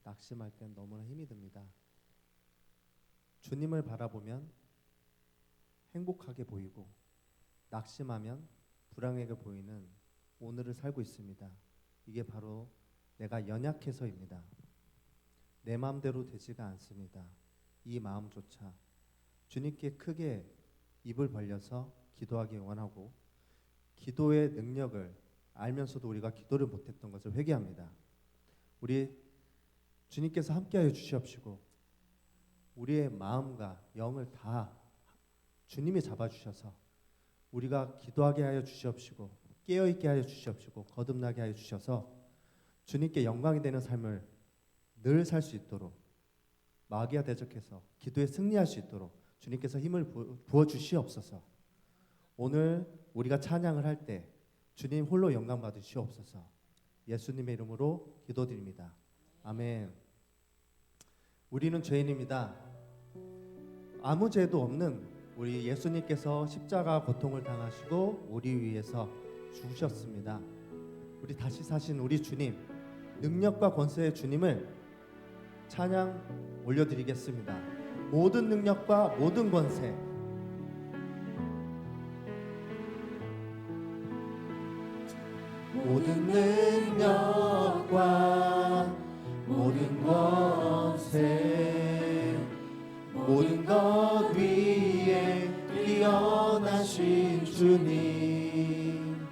낙심할 땐 너무나 힘이 듭니다. 주님을 바라보면 행복하게 보이고 낙심하면 불행하게 보이는 오늘을 살고 있습니다. 이게 바로 내가 연약해서입니다. 내 마음대로 되지가 않습니다. 이 마음조차 주님께 크게 입을 벌려서 기도하기 원하고 기도의 능력을 알면서도 우리가 기도를 못했던 것을 회개합니다. 우리 주님께서 함께하여 주시옵시고 우리의 마음과 영을 다 주님이 잡아주셔서 우리가 기도하게 하여 주시옵시고 깨어있게 하여 주시옵시고 거듭나게 하여 주셔서 주님께 영광이 되는 삶을 늘 살 수 있도록 마귀와 대적해서 기도에 승리할 수 있도록 주님께서 힘을 부어주시옵소서. 오늘 우리가 찬양을 할 때 주님 홀로 영광 받으시옵소서. 예수님의 이름으로 기도드립니다. 아멘. 우리는 죄인입니다. 아무 죄도 없는 우리 예수님께서 십자가 고통을 당하시고 우리 위해서 죽으셨습니다. 우리 다시 사신 우리 주님, 능력과 권세의 주님을 찬양 올려드리겠습니다. 모든 능력과 모든 권세, 모든 능력과 모든 권세, 모든 것 위에 뛰어나신 주님,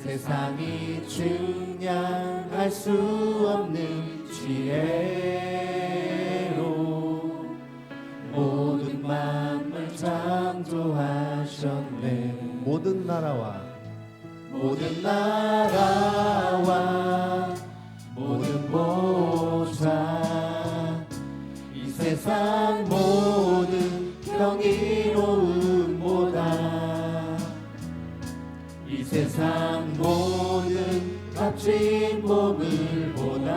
세상이 측량할 수 없는 지혜로 모든 만물 창조하셨네. 모든 나라와 모든 보좌, 이 세상 모든 경이로움보다 이 세상 모든 값진 보물보다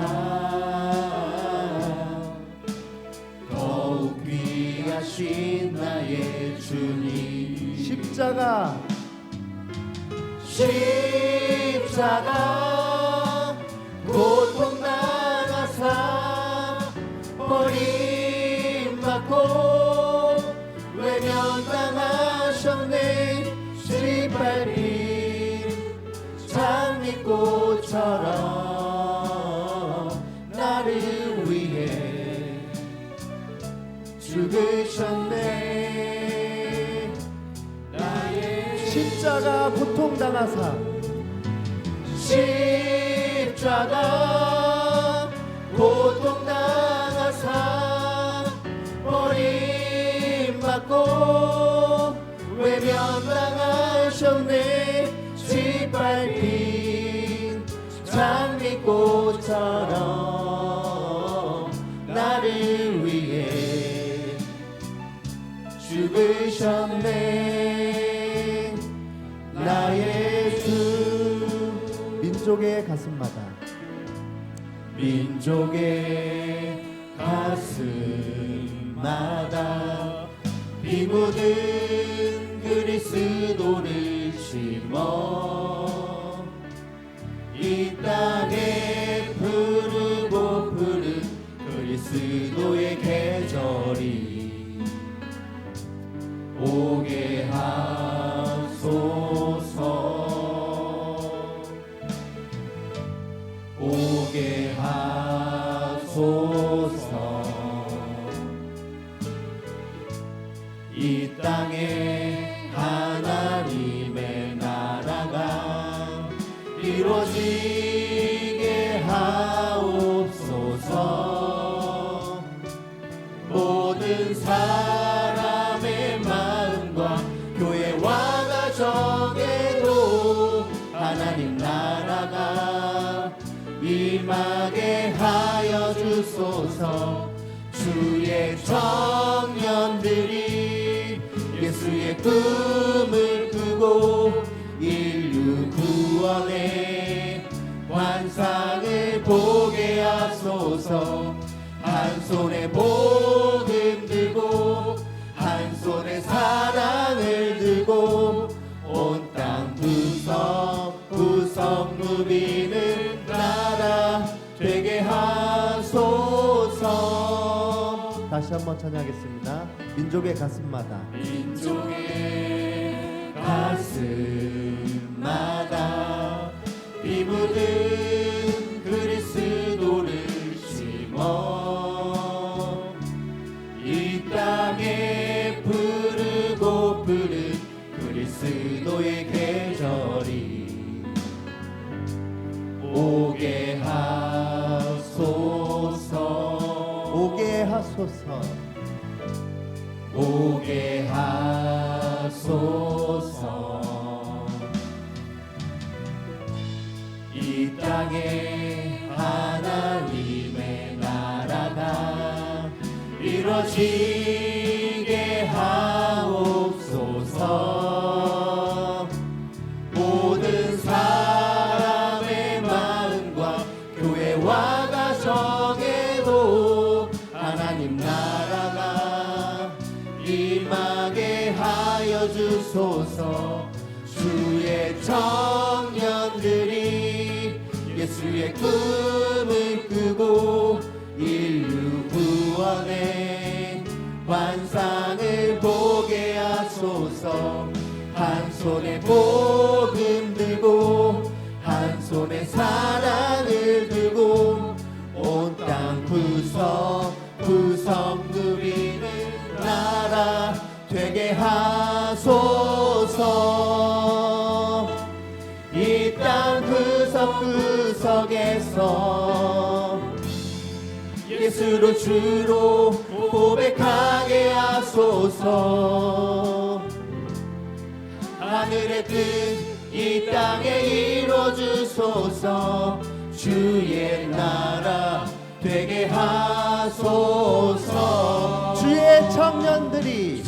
더욱 귀하신 나의 주님. 십자가 고통 당하사 버림받고 외면당하셨네. 시발린 장미꽃처럼 나를 위해 죽으셨네. 나의 십자가 고통 당하사 십자가 고통 당하사 버림받고 외면당하셨네. 짓밟힌 장미꽃처럼 나를 위해 죽으셨네. 나의 주. 민족의 가슴마다 피 묻은 그리스도를 심어 이 땅에 푸르고 푸른 그리스도의 계절이 오게 하소서. 오게 하소서. 이 땅에 하나님의 나라가 이루어지게 하옵소서. 모든 사람의 마음과 교회와 가정에도 하나님 나라가 임하게 하여 주소서. 주의 청년들이 예수의 꿈을 꾸고 인류 구원의 환상을 보게 하소서. 한 손에 복음 들고 한 손에 사랑을 들고 온 땅 구석구석 누비는 나라 되게 하소서. 주소서. 다시 한번 찬양하겠습니다. 민족의 가슴마다 민족의 가슴마다 피 묻은 그리스도를 심어 이 땅에 푸르고 푸른 그리스도의 계절이 오게 하소서. 오게 하소서. 오게 하소서. 이 땅에 하나님의 나라가 이루어지게 하옵소서. 모든 사람의 마음과 교회와 가정에도 하나님 나라가 임하게 하여 주소서. 주의 청년들이 예수의 꿈을 꾸고 인류 구원의 환상을 보게 하소서. 한 손에 복음 들고 한 손에 사랑을 들고 온 땅 구석 누비는 나라 되게 하소서. 이 땅 구석구석에서 예수로 주로 고백하게 하소서. 하늘의 뜻 이 땅에 이루어주소서. 주의 나라 되게 하소서. 주의 청년들이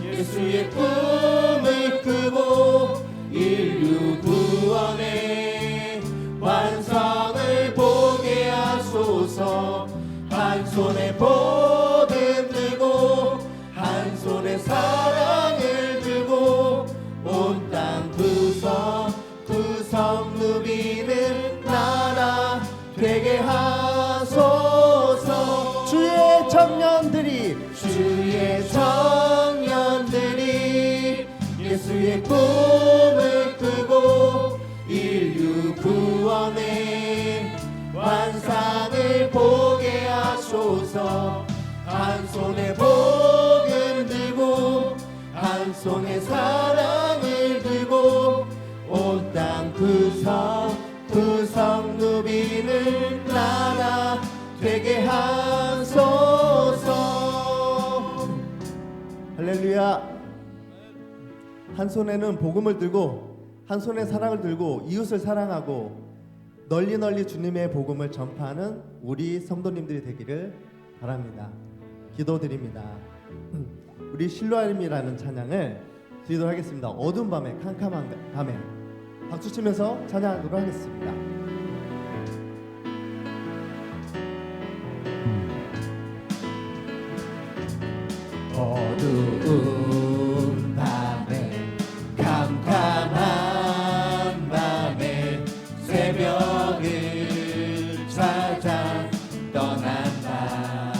예수의 꿈을 꾸고 인류 구원의 환상을 보게 하소서. 한 손에 복음 들고 한 손에 사랑을 들고 온 땅 구석 누비는 나라 되게 하소서. 주의 청년들이 예수의 꿈을 꾸고 인류 구원의 환상을 보게 하소서. 한 손에 복음 들고 한 손에 사랑을 들고 온 땅 구석 누비는 나라 되게 하소서. 할렐루야. 한 손에는 복음을 들고 한 손에 사랑을 들고 이웃을 사랑하고 널리 주님의 복음을 전파하는 우리 성도님들이 되기를 바랍니다. 기도드립니다. 우리 실로암이라는 찬양을 드리도록 하겠습니다. 어두운 밤에 캄캄한 밤에 박수치면서 찬양하도록 하겠습니다. 어두운 밤에 캄캄한 밤에 새벽을 찾아 떠난다.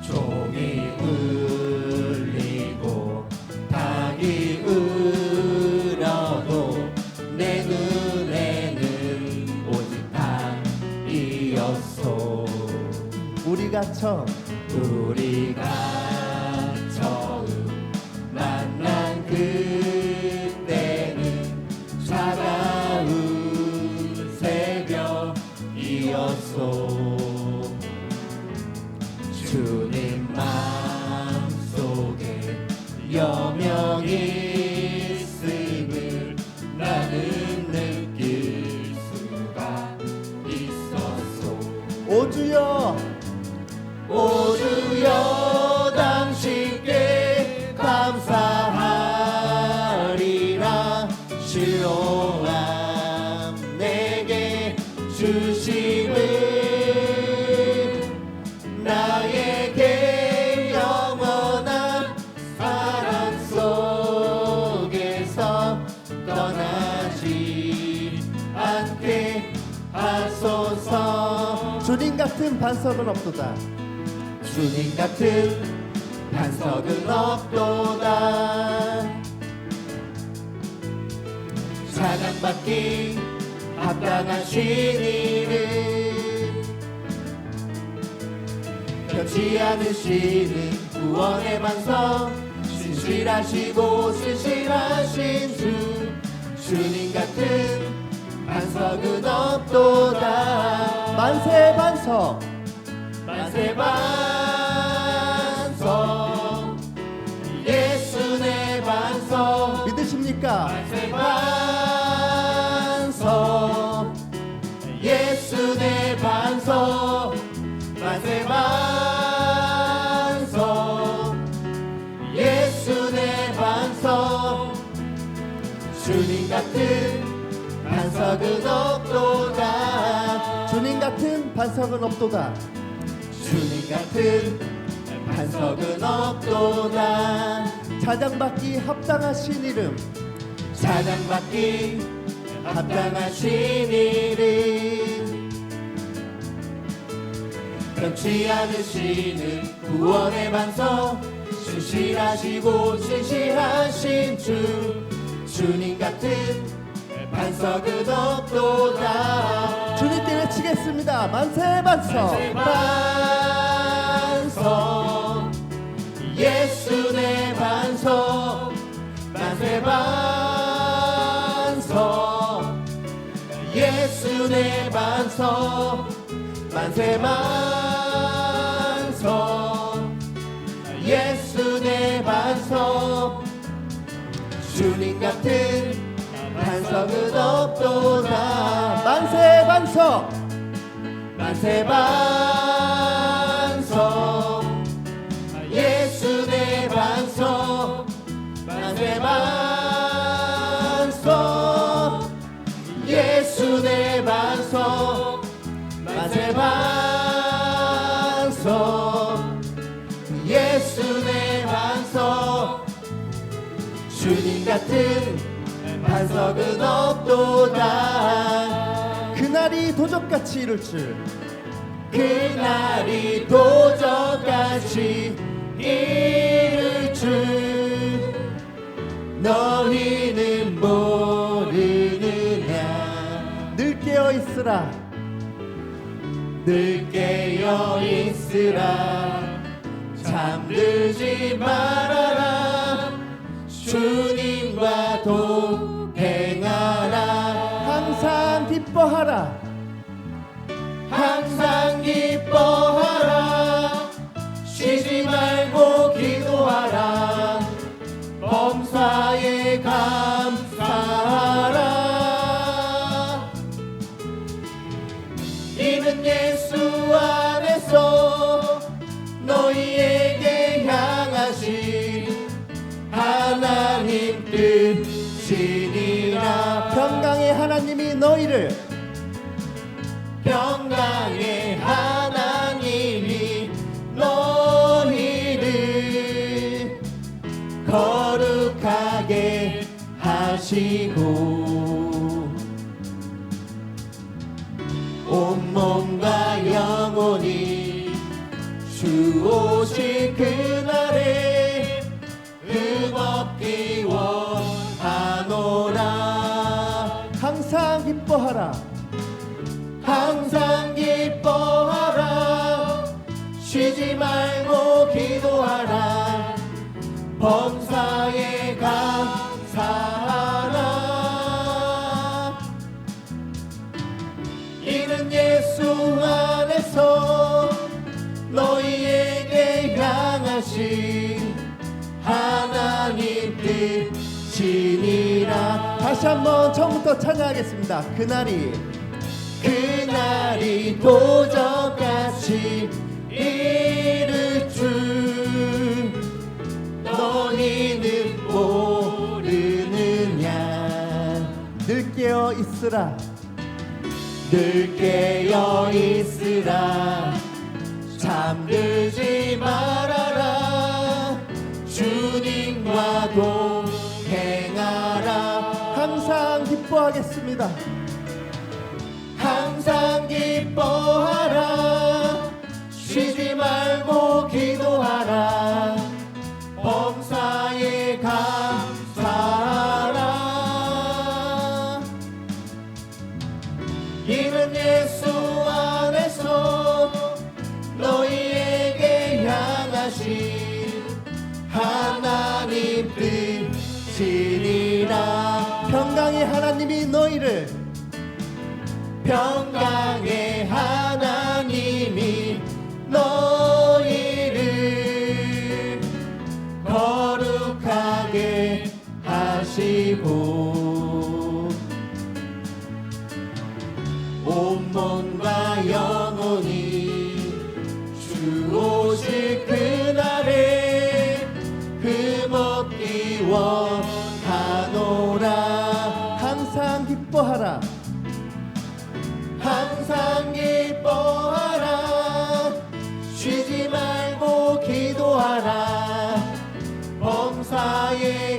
종이 울리고 닭이 울어도 내 눈에는 오직 닭이었소. 우리가 처음 만난 그때는 차가운 새벽이었소. 주님 마음속에 여명이 있음을 나는 느낄 수가 있었소. 오 주여 당신께 감사하리라. 실로암 내게 주심을 나에게 영원한 사랑 속에서 떠나지 하소서. 주님 같은 반석은 없도다. 주님 같은 반석은 없도다. 찬양받기 합당하신 이름, 변치 않으시는 구원의 반석, 신실하시고 신실하신 주. 주님 같은 반석은 없도다. 만세 반석, 만세 반석, 예수 내 반석. 믿으십니까? 만세 반석, 예수 내 반석. 만세 반석, 예수 내 반석. 주님 같은 반석은 없도다. 주님 같은 반석은 없도다. 주님 같은 반석은 없도다. 찬양받기 합당하신 이름, 찬양받기 합당하신 이름, 변치 않으시는 구원의 반석, 신실하시고 신실하신 주. 주님 같은 반석은 없도다. 주님께 외치겠습니다. 만세 반석, 만세 반석, 예수 내 반석. 만세 반석, 예수 내 반석. 만세 반석, 예수 내 반석. 주님 같은 반석은 없도다. 만세 반석, 만세 반석, 예수 내 반석. 만세 반석, 예수 내 반석. 만세 반석, 예수 내 반석. 주님 같은 반석은 없도다. 그날이 도적같이 이룰 줄, 그날이 도적같이 이룰 줄 너희는 모르느냐. 늘 깨어 있으라. 늘 깨어 있으라. 잠들지 말아라. 주님과 동행하라. 항상 기뻐하라. 항상 기뻐하라. 쉬지 말고 기도하라. 범사에 감사하라. 이는 예수 안에서 너희에게 향하신 하나님 뜻이니라. 평강의 하나님이 너희를, 평강의 하나님이 너희를 거룩하게 하시고 온몸과 영혼이 주 오실 그날에 흠없기 원하노라. 항상 기뻐하라. 항상 기뻐하라. 쉬지 말고 기도하라. 범사에 감사하라. 이는 예수 안에서 너희에게 향하신 하나님 뜻이니라. 다시 한번 처음부터 찬양하겠습니다. 그날이 도적같이 이룰 줄 너희는 모르느냐. 늘 깨어 있으라. 늘 깨어 있으라. 잠들지 말아라. 주님과 동행하라. 항상 기뻐하겠습니다. 항상 기뻐하라 쉬지 말고 기도하라 범사에 감사하라 이는 예수 안에서 너희에게 향하신 하나님 뜻이니라 평강의 하나님이 너희를 평강의 하나님이 너희를 거룩하게 하시고 온몸과 영혼이 주 오실 그날에 흠없기 원하노라 항상 기뻐하라 항상 기뻐하라 쉬지 말고 기도하라 범사에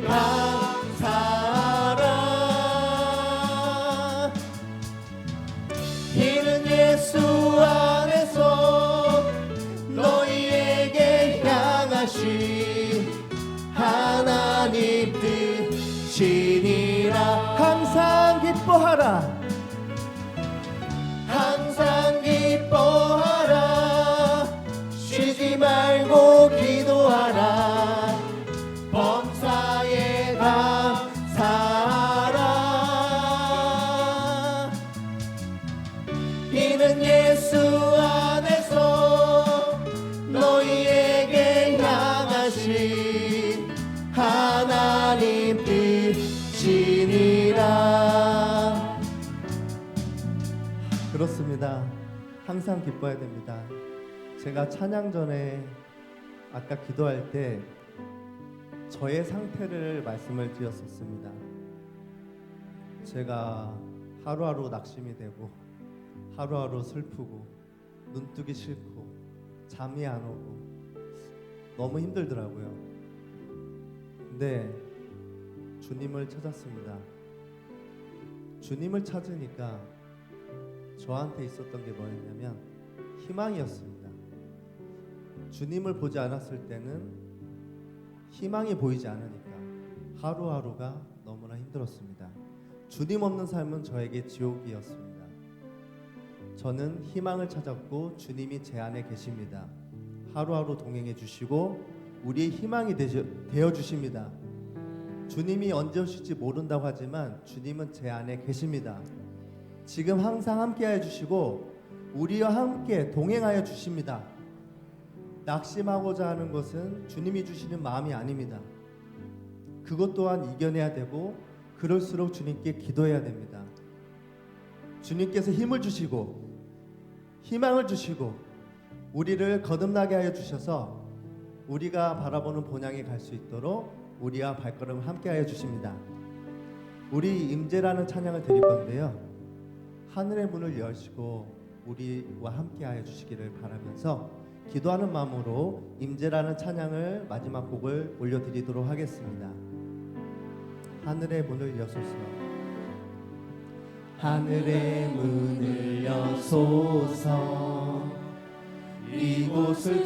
감사하라 이는 예수 안에서 너희에게 향하신 하나님 뜻이니라 항상 기뻐하라 항상 기뻐하라 쉬지 말고 기도하라 범사에 감사하라 이는 예수 안에서 너희에게 향하신 하나님 뜻이니라 그렇습니다. 항상 기뻐해야 됩니다. 제가 찬양 전에 아까 기도할 때 저의 상태를 말씀을 드렸었습니다. 제가 하루하루 낙심이 되고 하루하루 슬프고 눈뜨기 싫고 잠이 안 오고 너무 힘들더라고요. 근데 주님을 찾았습니다. 주님을 찾으니까 저한테 있었던 게 뭐였냐면 희망이었습니다. 주님을 보지 않았을 때는 희망이 보이지 않으니까 하루하루가 너무나 힘들었습니다. 주님 없는 삶은 저에게 지옥이었습니다. 저는 희망을 찾았고 주님이 제 안에 계십니다. 하루하루 동행해 주시고 우리의 희망이 되어 주십니다. 주님이 언제 오실지 모른다고 하지만 주님은 제 안에 계십니다. 지금 항상 함께하여 주시고 우리와 함께 동행하여 주십니다. 낙심하고자 하는 것은 주님이 주시는 마음이 아닙니다. 그것 또한 이겨내야 되고 그럴수록 주님께 기도해야 됩니다. 주님께서 힘을 주시고 희망을 주시고 우리를 거듭나게 하여 주셔서 우리가 바라보는 본향에 갈 수 있도록 우리와 발걸음을 함께하여 주십니다. 우리 임재라는 찬양을 드릴 건데요, 하늘의 문을 여시고 우리와 함께하여 주시기를 바라면서 기도하는 마음으로 임재라는 찬양을 마지막 곡을 올려드리도록 하겠습니다. 하늘의 문을 여소서. 하늘의 문을 여소서 이곳을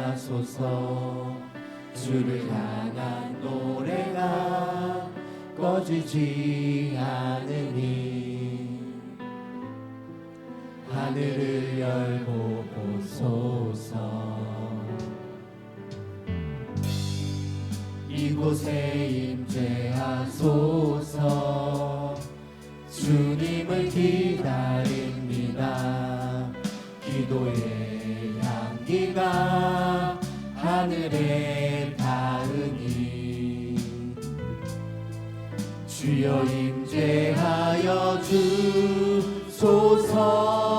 주목하소서 주를 향한 노래가 꺼지지 않으니 하늘을 열고 보소서 이곳에 임재하소서 주님을 기다립니다. 기도의 향기가 하늘에 닿으니 주여 임재하여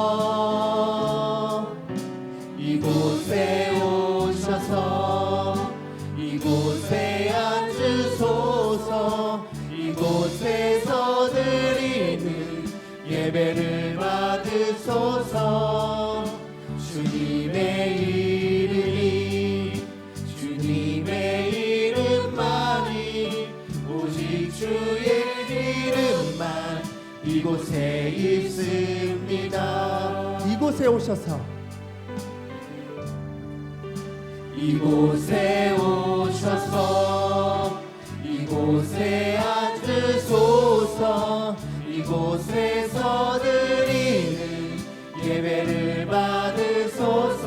주소서 이곳에 오셔서 이곳에 앉으소서 이곳에서 드리는 예배를 받으소서 주님의 이름만이 오직 주의 이름만 이곳에 있습니다. 이곳에 오셔서 이곳에 오셔서 이곳에 앉으소서. 이곳에서 드리는 예배를 받으소서.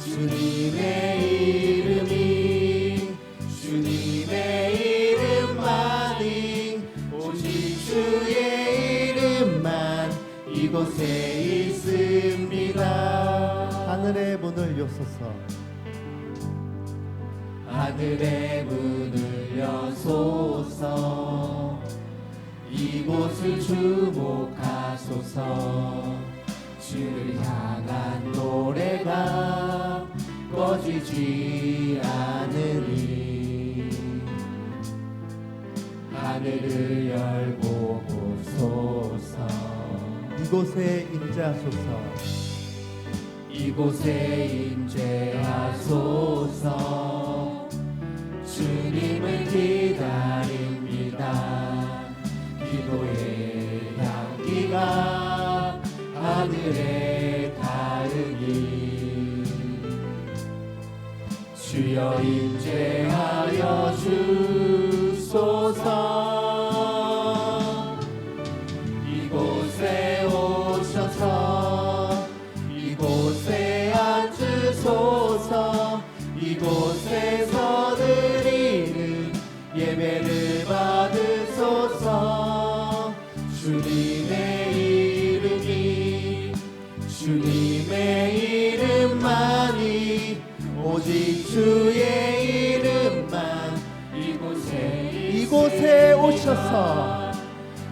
주님의 이름이 주님의 이름만이 오직 주의 이름만 이곳에 있습니다. 하늘의 문을 여소서. 하늘의 문을 여소서. 이곳을 주목하소서. 주를 향한 노래가 꺼지지 않으니 하늘을 열고 보소서. 이곳에 임재하소서. 이곳에 임재하소서. 주님을 기다립니다. 기도의 향기가 하늘에 닿으니 주여 임재하여 주소서. 이곳에 오셔서 이곳에 앉으소서. 이곳에서 드리는 예배를 받으소서. 주님의 이름이 주님의 이름만이 오직 주의 이름만 이곳에 오셔서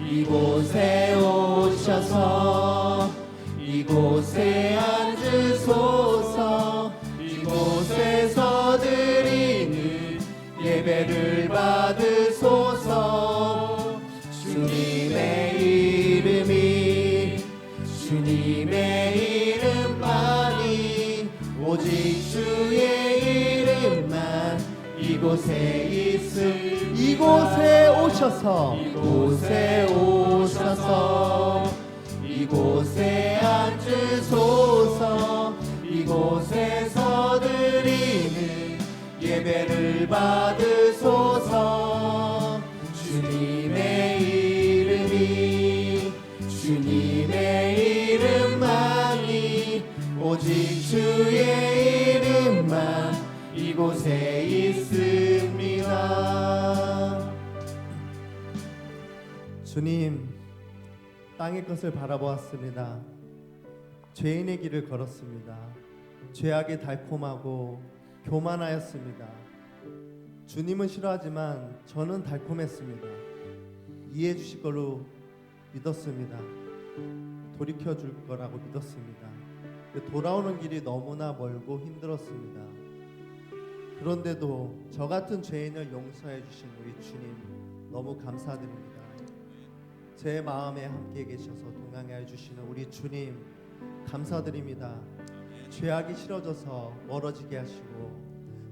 이곳에 오셔서 이곳에 앉으소서. 이곳에서 드리는 예배를 받으소서. 주님의 이름이 주님의 이름만이 오직 주의 이름만 이곳에 있음. 이곳에 오셔서 이곳에 오셔서 이곳에 앉으소서. 이곳에서 드리는 예배를 받으소서. 주님의 이름이 주님의 이름만이 오직 주의 이름만 이곳에 있습니다. 주님, 땅의 것을 바라보았습니다. 죄인의 길을 걸었습니다. 죄악이 달콤하고 교만하였습니다. 주님은 싫어하지만 저는 달콤했습니다. 이해해 주실 거로 믿었습니다. 돌이켜 줄 거라고 믿었습니다. 돌아오는 길이 너무나 멀고 힘들었습니다. 그런데도 저 같은 죄인을 용서해 주신 우리 주님 너무 감사드립니다. 제 마음에 함께 계셔서 동행하여 주시는 우리 주님 감사드립니다. 죄악이 싫어져서 멀어지게 하시고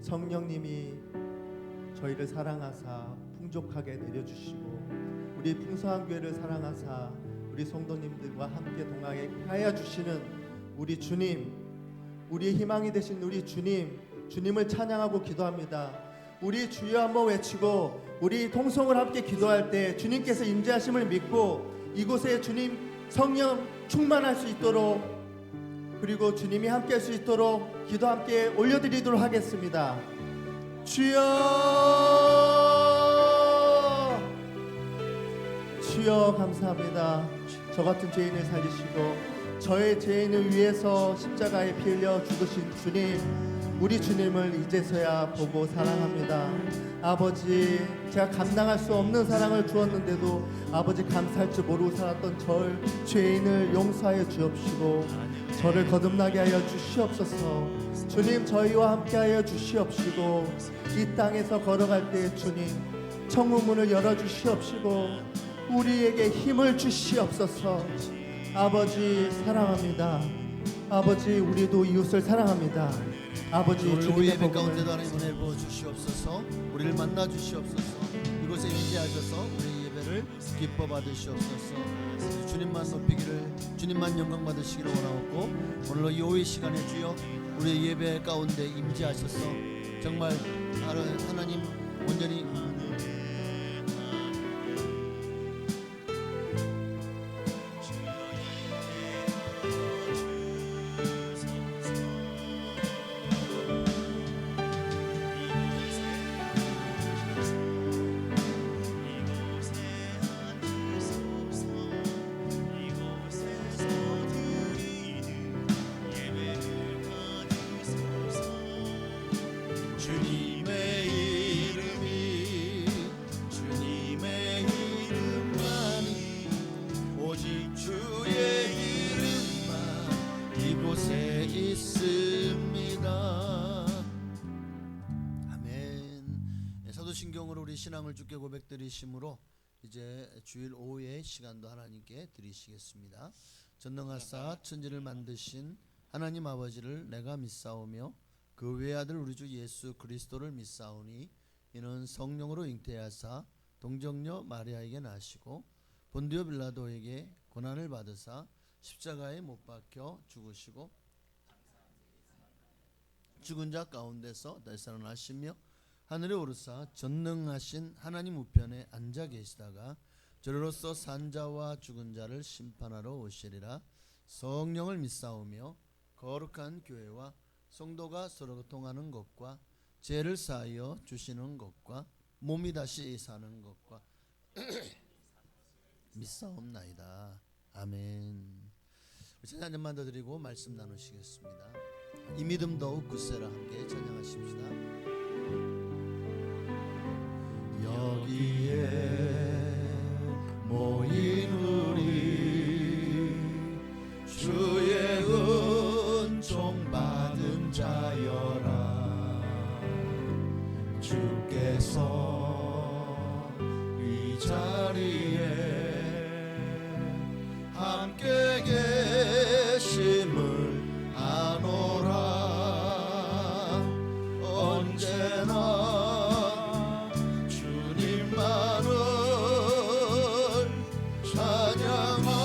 성령님이 저희를 사랑하사 풍족하게 내려주시고 우리 풍성한 교회를 사랑하사 우리 성도님들과 함께 동행하여 주시는 우리 주님, 우리의 희망이 되신 우리 주님, 주님을 찬양하고 기도합니다. 우리 주여 한번 외치고 우리 통성을 함께 기도할 때 주님께서 임재하심을 믿고 이곳에 주님 성령 충만할 수 있도록 그리고 주님이 함께 할 수 있도록 기도 함께 올려드리도록 하겠습니다. 주여, 주여 감사합니다. 저 같은 죄인을 살리시고 저의 죄인을 위해서 십자가에 피 흘려 죽으신 주님, 우리 주님을 이제서야 보고 사랑합니다. 아버지, 제가 감당할 수 없는 사랑을 주었는데도 아버지 감사할 줄 모르고 살았던 저 죄인을 용서하여 주옵시고 저를 거듭나게 하여 주시옵소서. 주님, 저희와 함께하여 주시옵시고 이 땅에서 걸어갈 때 주님 천국문을 열어주시옵시고 우리에게 힘을 주시옵소서. 아버지 사랑합니다. 아버지, 우리도 이웃을 사랑합니다. 아버지, 오늘 주님의 예배 복음을 가운데도 하나님 은혜 부어 주시옵소서. 우리를 만나 주시옵소서. 이곳에 임재하셔서 우리 예배를 기뻐 받으시옵소서. 주님만 높이기를, 주님만 영광 받으시기를 원하옵고, 오늘 이 오후 시간에 주여 우리의 예배 가운데 임재하셔서 정말 하나님 온전히 신경으로 우리 신앙을 주께 고백드리심으로 이제 주일 오후의 시간도 하나님께 드리시겠습니다. 전능하사 천지를 만드신 하나님 아버지를 내가 믿사오며 그 외아들 우리 주 예수 그리스도를 믿사오니 이는 성령으로 잉태하사 동정녀 마리아에게 나시고 본디오 빌라도에게 고난을 받으사 십자가에 못 박혀 죽으시고 죽은 자 가운데서 다시 살아나시며 하늘에 오르사 전능하신 하나님 우편에 앉아 계시다가 저로서 산자와 죽은 자를 심판하러 오시리라. 성령을 믿사오며 거룩한 교회와 성도가 서로 통하는 것과 죄를 사하여 주시는 것과 몸이 다시 사는 것과 믿사옵나이다. 아멘. 찬양 한 번만 더 드리고 말씀 나누시겠습니다. 이 믿음 더욱 굳세라. 함께 찬양하십시다. 여기에 모인 우리 주의 은총 받은 자여라. 주께서 이 자리에 함께 계심을 아노라. 언제나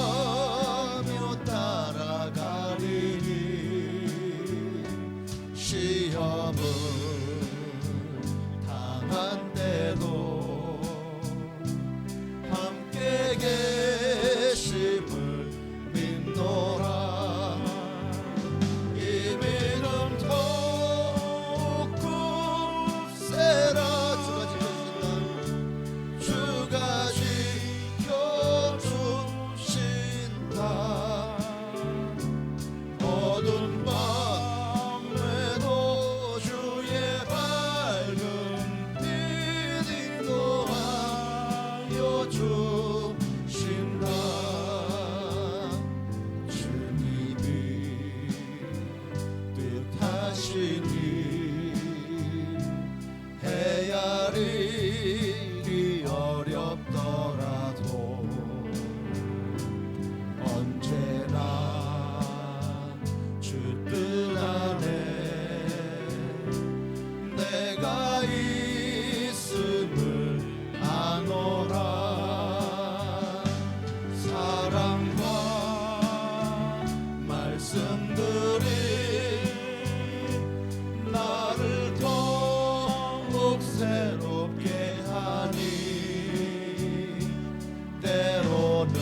찬양하며 따라가리니 시험은 당한데도 함께 계심을 믿노라. 이 믿음 더욱 굳세라. 주가 지켜주신다. 어두운 밤에도 주의 밝은 빛 인도하여 주신다. 주님이 뜻하시니 헤아리기 어렵더라도 언제나 주 뜻 안에 내가 있음을 아노라. 사랑과 말씀들이 나를 더욱 새롭게 하니 때로는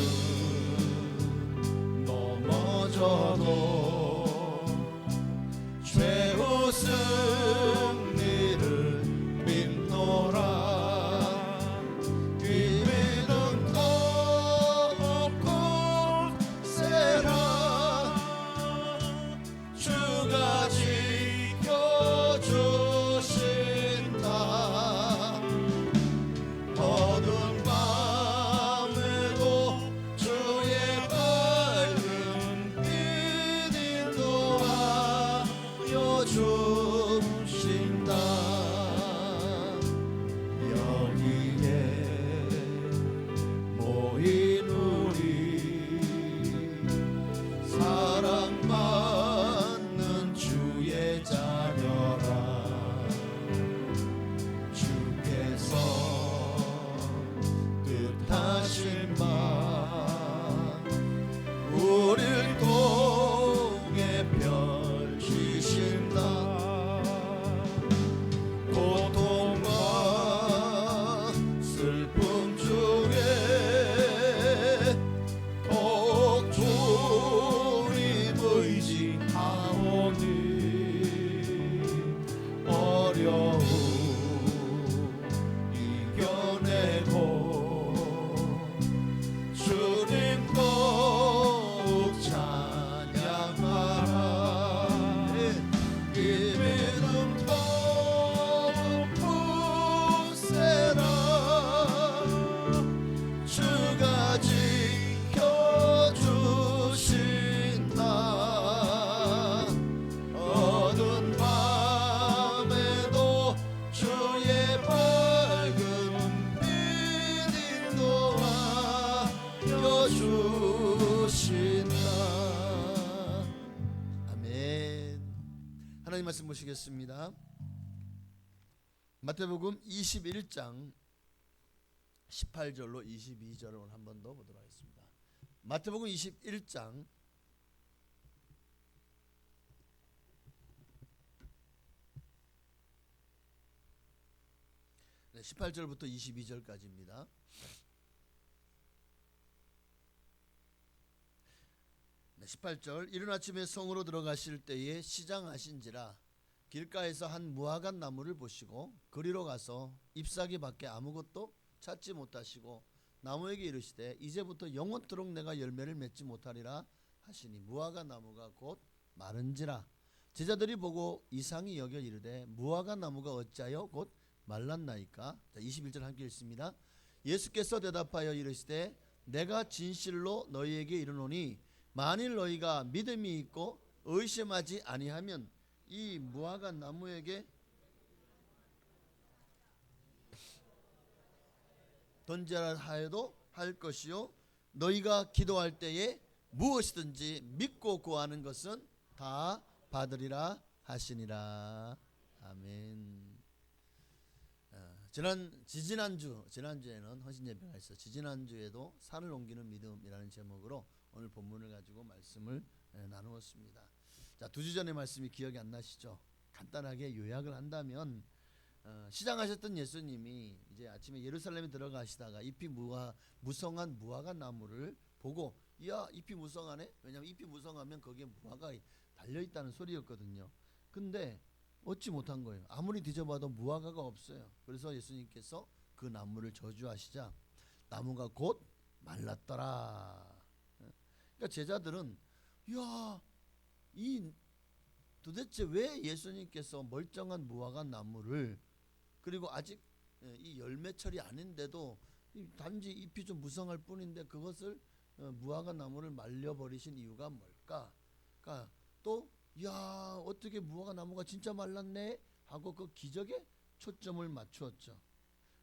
넘어져도 죄우 승리를 믿노라. 이 믿음 더욱 굳세라. 주가 지켜주신다. 어두운 밤에도 주의 밝은 빛 주신다. 아멘. 하나님 말씀 보시겠습니다. 마태복음 21장 18절로 22절을 한 번 더 보도록 하겠습니다. 마태복음 21장 18절부터 22절까지입니다. 네, 18절 이른 아침에 성으로 들어가실 때에 시장하신지라 길가에서 한 무화과 나무를 보시고 그리로 가서 잎사귀 밖에 아무것도 찾지 못하시고 나무에게 이르시되 이제부터 영원토록 내가 열매를 맺지 못하리라 하시니 무화과 나무가 곧 마른지라. 제자들이 보고 이상히 여겨 이르되 무화과 나무가 어찌하여 곧 말랐나이까. 자, 21절 함께 읽습니다. 예수께서 대답하여 이르시되 내가 진실로 너희에게 이르노니 만일 너희가 믿음이 있고 의심하지 아니하면 이 무화과 나무에게 던지라 하여도 할 것이요 너희가 기도할 때에 무엇이든지 믿고 구하는 것은 다 받으리라 하시니라. 아멘. 지난주에는 헌신예배가 있어. 지난주에도 산을 옮기는 믿음이라는 제목으로 오늘 본문을 가지고 말씀을 나누었습니다. 자, 두 주 전의 말씀이 기억이 안 나시죠? 간단하게 요약을 한다면 시장하셨던 예수님이 이제 아침에 예루살렘에 들어가시다가 잎이 무성한 무화과 나무를 보고 야 잎이 무성하네. 왜냐하면 잎이 무성하면 거기에 무화과 달려있다는 소리였거든요. 근데 얻지 못한 거예요. 아무리 뒤져봐도 무화과가 없어요. 그래서 예수님께서 그 나무를 저주하시자 나무가 곧 말랐더라. 그러니까 제자들은 야, 이 도대체 왜 예수님께서 멀쩡한 무화과 나무를 그리고 아직 이 열매철이 아닌데도 단지 잎이 좀 무성할 뿐인데 그것을 무화과 나무를 말려버리신 이유가 뭘까? 그러니까 또 야 어떻게 무화과 나무가 진짜 말랐네 하고 그 기적에 초점을 맞추었죠.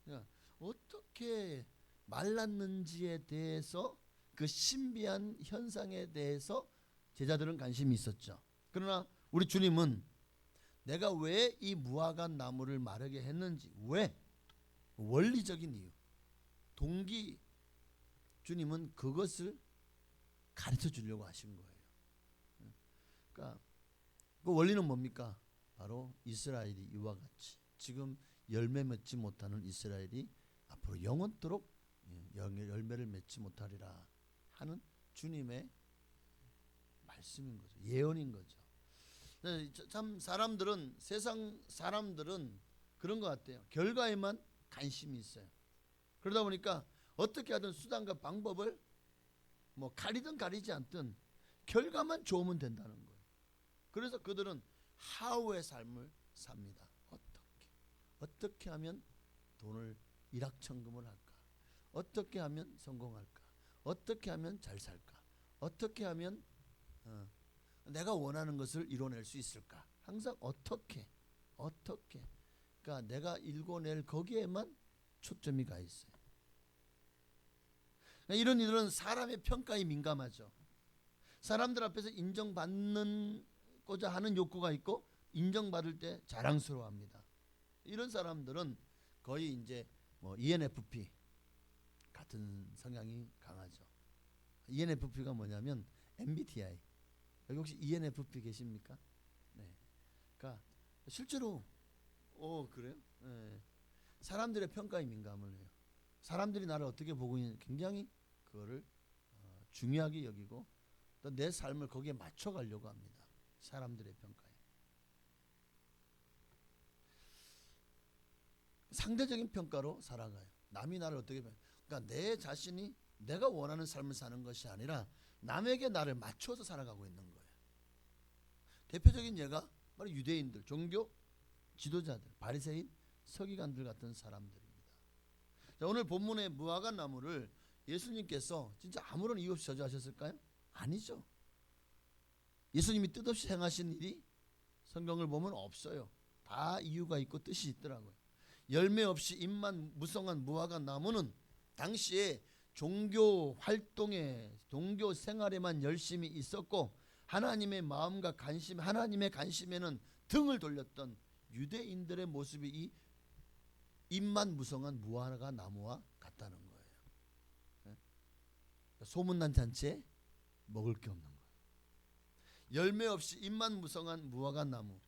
그러니까 어떻게 말랐는지에 대해서 그 신비한 현상에 대해서 제자들은 관심이 있었죠. 그러나 우리 주님은 내가 왜 이 무화과 나무를 마르게 했는지, 왜 원리적인 이유, 동기, 주님은 그것을 가르쳐 주려고 하신 거예요. 그러니까 그 원리는 뭡니까? 바로 이스라엘이 이와 같이 지금 열매 맺지 못하는 이스라엘이 앞으로 영원토록 열매를 맺지 못하리라 하는 주님의 말씀인 거죠. 예언인 거죠. 참 세상 사람들은 그런 것 같아요. 결과에만 관심이 있어요. 그러다 보니까 어떻게 하든 수단과 방법을 뭐 가리든 가리지 않든 결과만 좋으면 된다는 거예요. 그래서 그들은 하우의 삶을 삽니다. 어떻게 하면 돈을 일확천금을 할까? 어떻게 하면 성공할까? 어떻게 하면 잘 살까? 어떻게 하면 내가 원하는 것을 이뤄낼 수 있을까? 항상 어떻게 그러니까 내가 일궈낼 거기에만 초점이 가 있어요. 이런 이들은 사람의 평가에 민감하죠. 사람들 앞에서 인정받고자 하는 욕구가 있고 인정받을 때 자랑스러워합니다. 이런 사람들은 거의 이제 뭐 ENFP 같은 성향이 강하죠. ENFP가 뭐냐면 MBTI. 여기 혹시 ENFP 계십니까? 네. 그러니까 실제로 그래요? 네. 사람들의 평가에 민감을 해요. 사람들이 나를 어떻게 보고 있는지 굉장히 그거를 중요하게 여기고 또 내 삶을 거기에 맞춰 가려고 합니다. 사람들의 평가에. 상대적인 평가로 살아가요. 남이 나를 어떻게 봐요? 그러니까 내 자신이 내가 원하는 삶을 사는 것이 아니라 남에게 나를 맞춰서 살아가고 있는 거예요. 대표적인 예가 바로 유대인들, 종교 지도자들, 바리새인, 서기관들 같은 사람들입니다. 자, 오늘 본문의 무화과 나무를 예수님께서 진짜 아무런 이유 없이 저주하셨을까요? 아니죠. 예수님이 뜻없이 행하신 일이 성경을 보면 없어요. 다 이유가 있고 뜻이 있더라고요. 열매 없이 잎만 무성한 무화과 나무는 당시에 종교 활동에 종교 생활에만 열심히 있었고 하나님의 마음과 관심 하나님의 관심에는 등을 돌렸던 유대인들의 모습이 이 입만 무성한 무화과 나무와 같다는 거예요. 소문난 잔치에 먹을 게 없는 거예요. 열매 없이 입만 무성한 무화과 나무.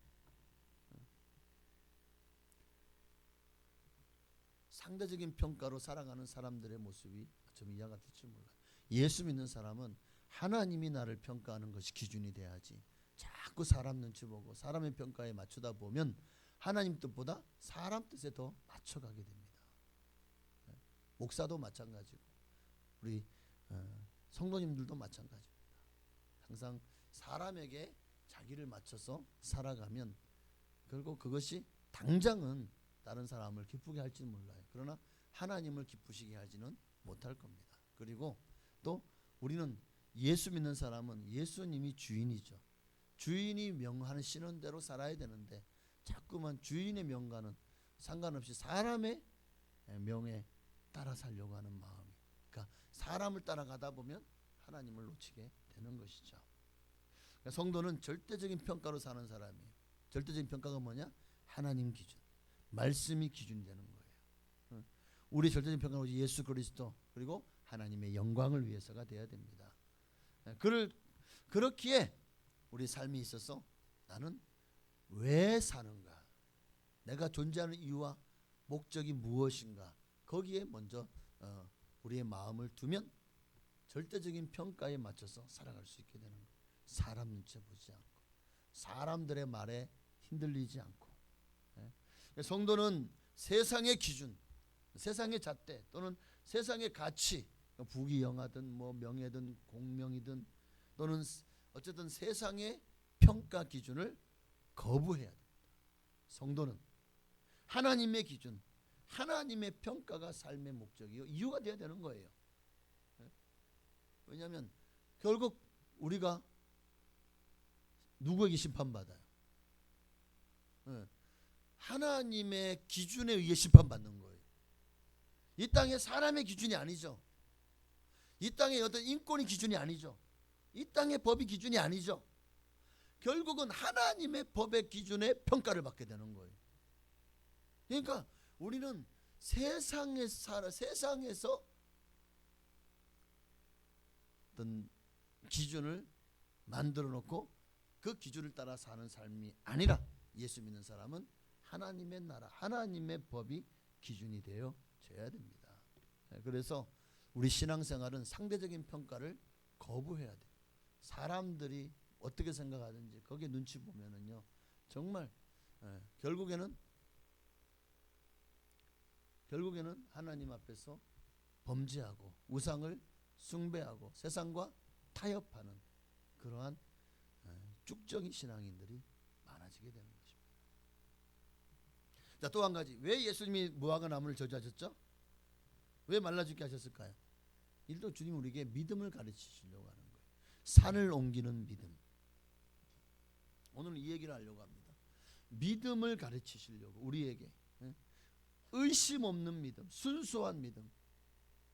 상대적인 평가로 살아가는 사람들의 모습이 좀 이해가 될지 몰라요. 예수 믿는 사람은 하나님이 나를 평가하는 것이 기준이 돼야지 자꾸 사람 눈치 보고 사람의 평가에 맞추다 보면 하나님 뜻보다 사람 뜻에 더 맞춰가게 됩니다. 목사도 마찬가지고 우리 성도님들도 마찬가지입니다. 항상 사람에게 자기를 맞춰서 살아가면 결국 그것이 당장은 다른 사람을 기쁘게 할지는 몰라요. 그러나 하나님을 기쁘시게 하지는 못할 겁니다. 그리고 또 우리는 예수 믿는 사람은 예수님이 주인이죠. 주인이 명하시는 대로 살아야 되는데 자꾸만 주인의 명과는 상관없이 사람의 명에 따라 살려고 하는 마음이, 그러니까 사람을 따라가다 보면 하나님을 놓치게 되는 것이죠. 그러니까 성도는 절대적인 평가로 사는 사람이에요. 절대적인 평가가 뭐냐? 하나님 기준, 말씀이 기준이 되는 거예요. 우리 절대적인 평가는 예수 그리스도 그리고 하나님의 영광을 위해서가 돼야 됩니다. 그렇기에 우리 삶이 있어서 나는 왜 사는가, 내가 존재하는 이유와 목적이 무엇인가, 거기에 먼저 우리의 마음을 두면 절대적인 평가에 맞춰서 살아갈 수 있게 되는 거예요. 사람 눈치 보지 않고 사람들의 말에 흔들리지 않고. 성도는 세상의 기준, 세상의 잣대 또는 세상의 가치, 부귀영화든 뭐 명예든 공명이든 또는 어쨌든 세상의 평가 기준을 거부해야 됩니다. 성도는 하나님의 기준, 하나님의 평가가 삶의 목적이요 이유가 되어야 되는 거예요. 왜냐하면 결국 우리가 누구에게 심판받아요? 하나님의 기준에 의해 심판받는 거예요. 이 땅에 사람의 기준이 아니죠. 이 땅에 어떤 인권이 기준이 아니죠. 이 땅의 법이 기준이 아니죠. 결국은 하나님의 법의 기준에 평가를 받게 되는 거예요. 그러니까 우리는 세상에서 어떤 기준을 만들어 놓고 그 기준을 따라 사는 삶이 아니라 예수 믿는 사람은 하나님의 나라, 하나님의 법이 기준이 되어져야 됩니다. 그래서 우리 신앙생활은 상대적인 평가를 거부해야 돼요. 사람들이 어떻게 생각하든지 거기에 눈치 보면은요 정말 결국에는 하나님 앞에서 범죄하고 우상을 숭배하고 세상과 타협하는 그러한 쭉정이 신앙인들이 많아지게 되는 것입니다. 자, 또 한 가지, 왜 예수님이 무화과 나무를 저주하셨죠? 왜 말라 죽게 하셨을까요? 일도 주님 우리에게 믿음을 가르치시려고 하는 거예요. 산을 옮기는 믿음. 오늘 이 얘기를 하려고 합니다. 믿음을 가르치시려고 우리에게 의심 없는 믿음, 순수한 믿음,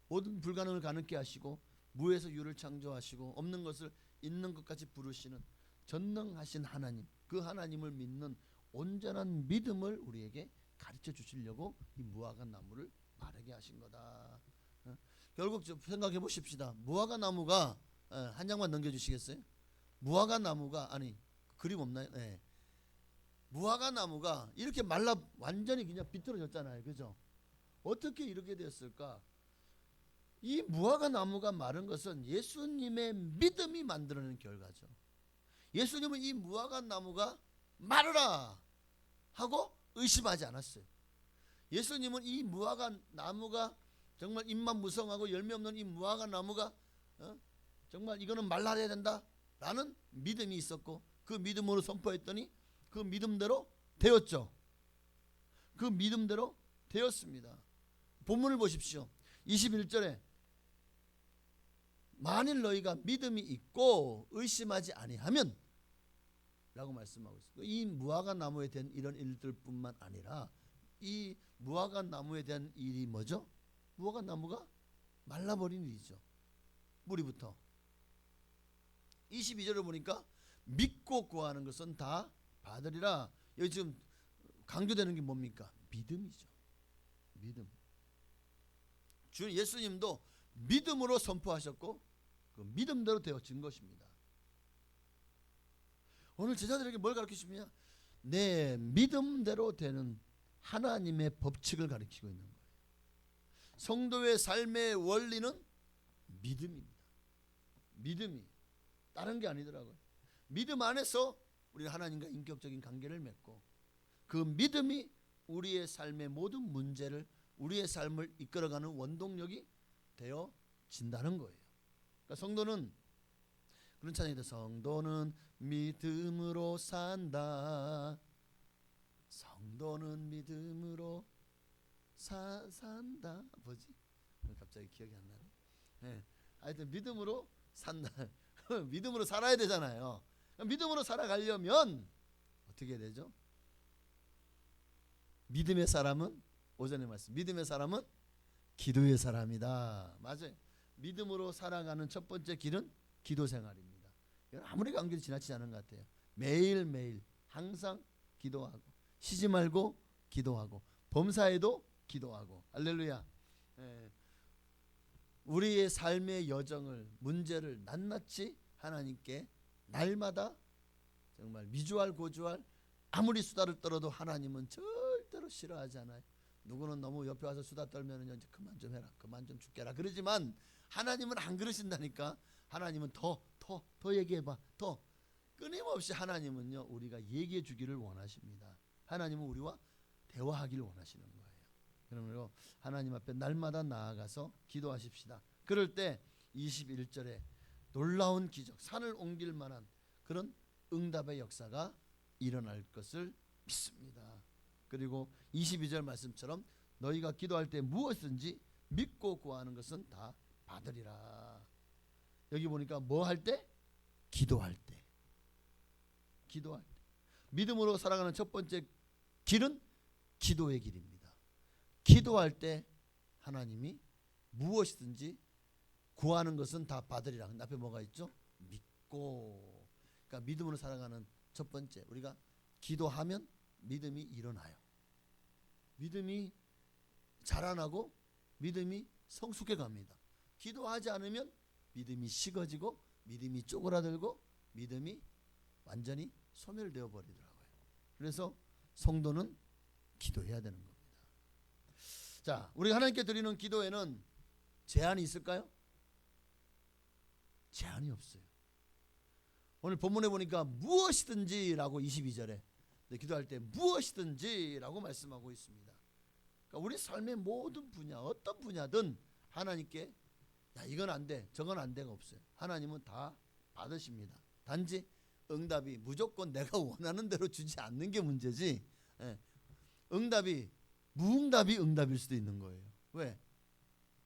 모든 불가능을 가능케 하시고 무에서 유를 창조하시고 없는 것을 있는 것까지 부르시는 전능하신 하나님, 그 하나님을 믿는 온전한 믿음을 우리에게 가르쳐 주시려고 이 무화과 나무를 마르게 하신 거다. 결국 좀 생각해 보십시다. 무화과 나무가 한 장만 넘겨주시겠어요? 무화과 나무가 아니 그림 없나요? 네. 무화과 나무가 이렇게 말라 완전히 그냥 비틀어졌잖아요, 그죠? 어떻게 이렇게 됐을까? 이 무화과 나무가 마른 것은 예수님의 믿음이 만들어낸 결과죠. 예수님은 이 무화과 나무가 마르라 하고 의심하지 않았어요. 예수님은 이 무화과 나무가 정말 잎만 무성하고 열매 없는 이 무화과 나무가 정말 이거는 말라야 된다라는 믿음이 있었고 그 믿음으로 선포했더니 그 믿음대로 되었죠. 그 믿음대로 되었습니다. 본문을 보십시오. 21절에 만일 너희가 믿음이 있고 의심하지 아니하면 라고 말씀하고 있어요. 이 무화과 나무에 대한 이런 일들뿐만 아니라 이 무화과 나무에 대한 일이 뭐죠? 무화과 나무가 말라버린 일이죠. 무리부터. 22절을 보니까 믿고 구하는 것은 다 받으리라. 여기 지금 강조되는 게 뭡니까? 믿음이죠. 믿음. 주 예수님도 믿음으로 선포하셨고 그 믿음대로 되어진 것입니다. 오늘 제자들에게 뭘 가르치시냐? 내 믿음대로 되는 하나님의 법칙을 가르치고 있는 거예요. 성도의 삶의 원리는 믿음입니다. 믿음이 다른 게 아니더라고요. 믿음 안에서 우리는 하나님과 인격적인 관계를 맺고 그 믿음이 우리의 삶의 모든 문제를 우리의 삶을 이끌어가는 원동력이 되어진다는 거예요. 그러니까 성도는 그런 찬양이 돼. 성도는 믿음으로 산다. 성도는 믿음으로 산다. 뭐지? 갑자기 기억이 안 나네. 네. 하여튼 믿음으로 산다. 믿음으로 살아야 되잖아요. 믿음으로 살아가려면 어떻게 되죠? 믿음의 사람은 오전에 말씀. 믿음의 사람은 기도의 사람이다. 맞아요. 믿음으로 살아가는 첫 번째 길은 기도 생활입니다. 아무리 간격이 지나치지 않은 것 같아요. 매일매일 항상 기도하고 쉬지 말고 기도하고 범사에도 기도하고 할렐루야. 우리의 삶의 여정을 문제를 낱낱이 하나님께 날마다 정말 미주알 고주알 아무리 수다를 떨어도 하나님은 절대로 싫어하지 않아요. 누구는 너무 옆에 와서 수다 떨면 이제 그만 좀 해라, 그만 좀 죽게라 그러지만 하나님은 안 그러신다니까. 하나님은 더 얘기해봐. 더 끊임없이 하나님은요 우리가 얘기해 주기를 원하십니다. 하나님은 우리와 대화하기를 원하시는 거예요. 그러므로 하나님 앞에 날마다 나아가서 기도하십시다. 그럴 때 21절에 놀라운 기적, 산을 옮길 만한 그런 응답의 역사가 일어날 것을 믿습니다. 그리고 22절 말씀처럼 너희가 기도할 때 무엇든지 믿고 구하는 것은 다 받으리라. 여기 보니까 뭐 할 때? 기도할 때. 기도할 때. 믿음으로 살아가는 첫 번째 길은 기도의 길입니다. 기도할 때 하나님이 무엇이든지 구하는 것은 다 받으리라. 앞에 뭐가 있죠? 믿고. 그러니까 믿음으로 살아가는 첫 번째, 우리가 기도하면 믿음이 일어나요. 믿음이 자라나고 믿음이 성숙해 갑니다. 기도하지 않으면 믿음이 식어지고 믿음이 쪼그라들고 믿음이 완전히 소멸되어 버리더라고요. 그래서 성도는 기도해야 되는 겁니다. 자, 우리가 하나님께 드리는 기도에는 제한이 있을까요? 제한이 없어요. 오늘 본문에 보니까 무엇이든지라고 22절에 기도할 때 무엇이든지라고 말씀하고 있습니다. 그러니까 우리 삶의 모든 분야, 어떤 분야든 하나님께 야 이건 안 돼, 저건 안 돼가 없어요. 하나님은 다 받으십니다. 단지 응답이 무조건 내가 원하는 대로 주지 않는 게 문제지. 응답이 무응답이 응답일 수도 있는 거예요. 왜?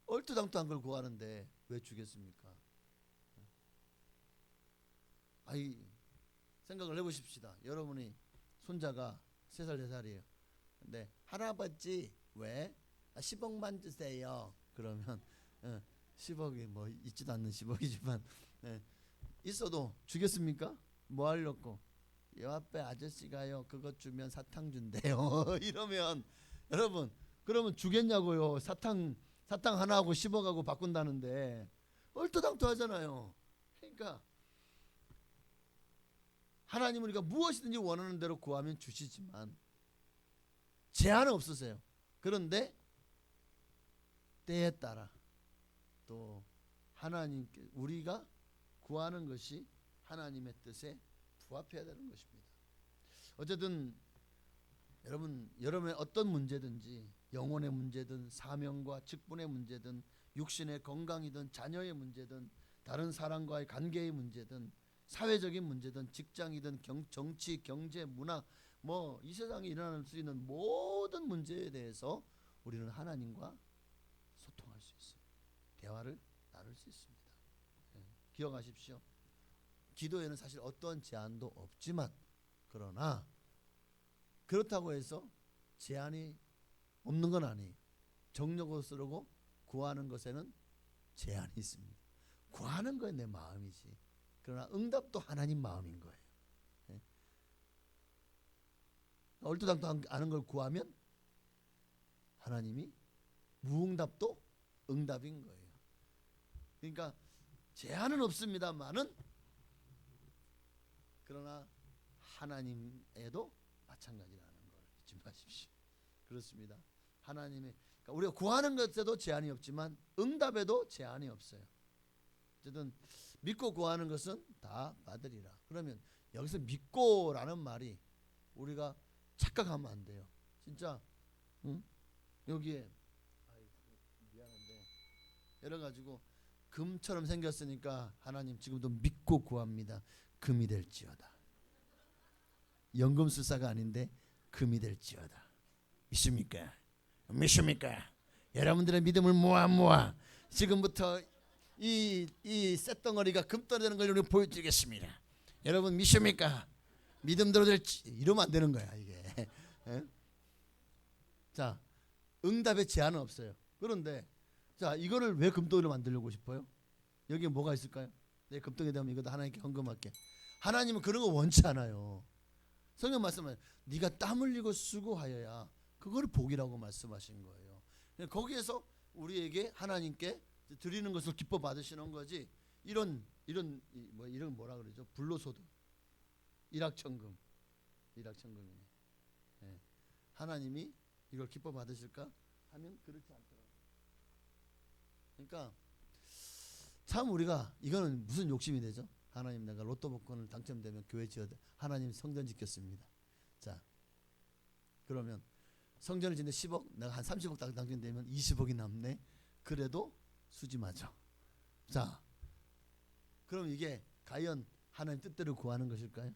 얼토당토한 걸 구하는데 왜 주겠습니까? 아이 생각을 해보십시다. 여러분이 손자가 3살 4살이에요. 근데 할아버지 왜 10억만 주세요. 그러면 10억이 뭐 있지도 않는 10억이지만 있어도 주겠습니까? 뭐 하려고? 여 앞에 아저씨가요 그것 주면 사탕 준대요. 이러면 여러분 그러면 주겠냐고요. 사탕 하나하고 10억하고 바꾼다는데 얼토당토하잖아요. 그러니까 하나님은 우리가 무엇이든지 원하는 대로 구하면 주시지만 제한은 없으세요. 그런데 때에 따라 또 하나님께 우리가 구하는 것이 하나님의 뜻에 부합해야 되는 것입니다. 어쨌든 여러분의 어떤 문제든지 영혼의 문제든 사명과 직분의 문제든 육신의 건강이든 자녀의 문제든 다른 사람과의 관계의 문제든 사회적인 문제든 직장이든 정치, 경제, 문화 뭐 이 세상에 일어날 수 있는 모든 문제에 대해서 우리는 하나님과 소통할 수 있어요. 대화를 나눌 수 있습니다. 기억하십시오. 기도에는 사실 어떤 제한도 없지만 그러나 그렇다고 해서 제한이 없는 건 아니에요. 정력으로 쓰고 구하는 것에는 제한이 있습니다. 구하는 거에 내 마음이지. 그러나 응답도 하나님 마음인 거예요. 예? 얼토당토 않은 걸 구하면 하나님이 무응답도 응답인 거예요. 그러니까 제한은 없습니다만은 그러나 하나님에도 마찬가지라는 걸 잊지 마십시오. 그렇습니다. 하나님의 그러니까 우리가 구하는 것에도 제한이 없지만 응답에도 제한이 없어요. 어쨌든 믿고 구하는 것은 다 받으리라. 그러면 여기서 믿고라는 말이 우리가 착각하면 안 돼요. 진짜 여기에 미안한데 이래가지고 금처럼 생겼으니까 하나님 지금도 믿고 구합니다. 금이 될지어다. 연금술사가 아닌데 금이 될지어다. 믿습니까? 믿습니까? 여러분들의 믿음을 모아 지금부터 이 쇳덩어리가 금 떨어지는 걸 우리 보여드리겠습니다. 여러분 믿습니까? 믿음대로 될지 이러면 안 되는 거야 이게. 에? 자, 응답의 제한은 없어요. 그런데 자, 이거를 왜 금덩이로 만들려고 싶어요? 여기에 뭐가 있을까요? 내 금덩이 되면 이것도 하나님께 헌금할게. 하나님은 그런 거 원치 않아요. 성경 말씀은 네가 땀 흘리고 수고하여야 그걸 복이라고 말씀하신 거예요. 거기에서 우리에게 하나님께 드리는 것을 기뻐 받으시는 거지. 이런 뭐라 그러죠? 불로소득, 일확천금이네. 네. 하나님이 이걸 기뻐 받으실까 하면 그렇지 않더라고요. 그러니까 참 우리가 이거는 무슨 욕심이 되죠? 하나님 내가 로또 복권을 당첨되면 교회 지어야 하나님 성전 짓겠습니다. 자, 그러면 성전을 짓는데 10억, 내가 한 30억 당첨되면 20억이 남네. 그래도 수지 마죠. 자, 그럼 이게 과연 하나님 뜻대로 구하는 것일까요?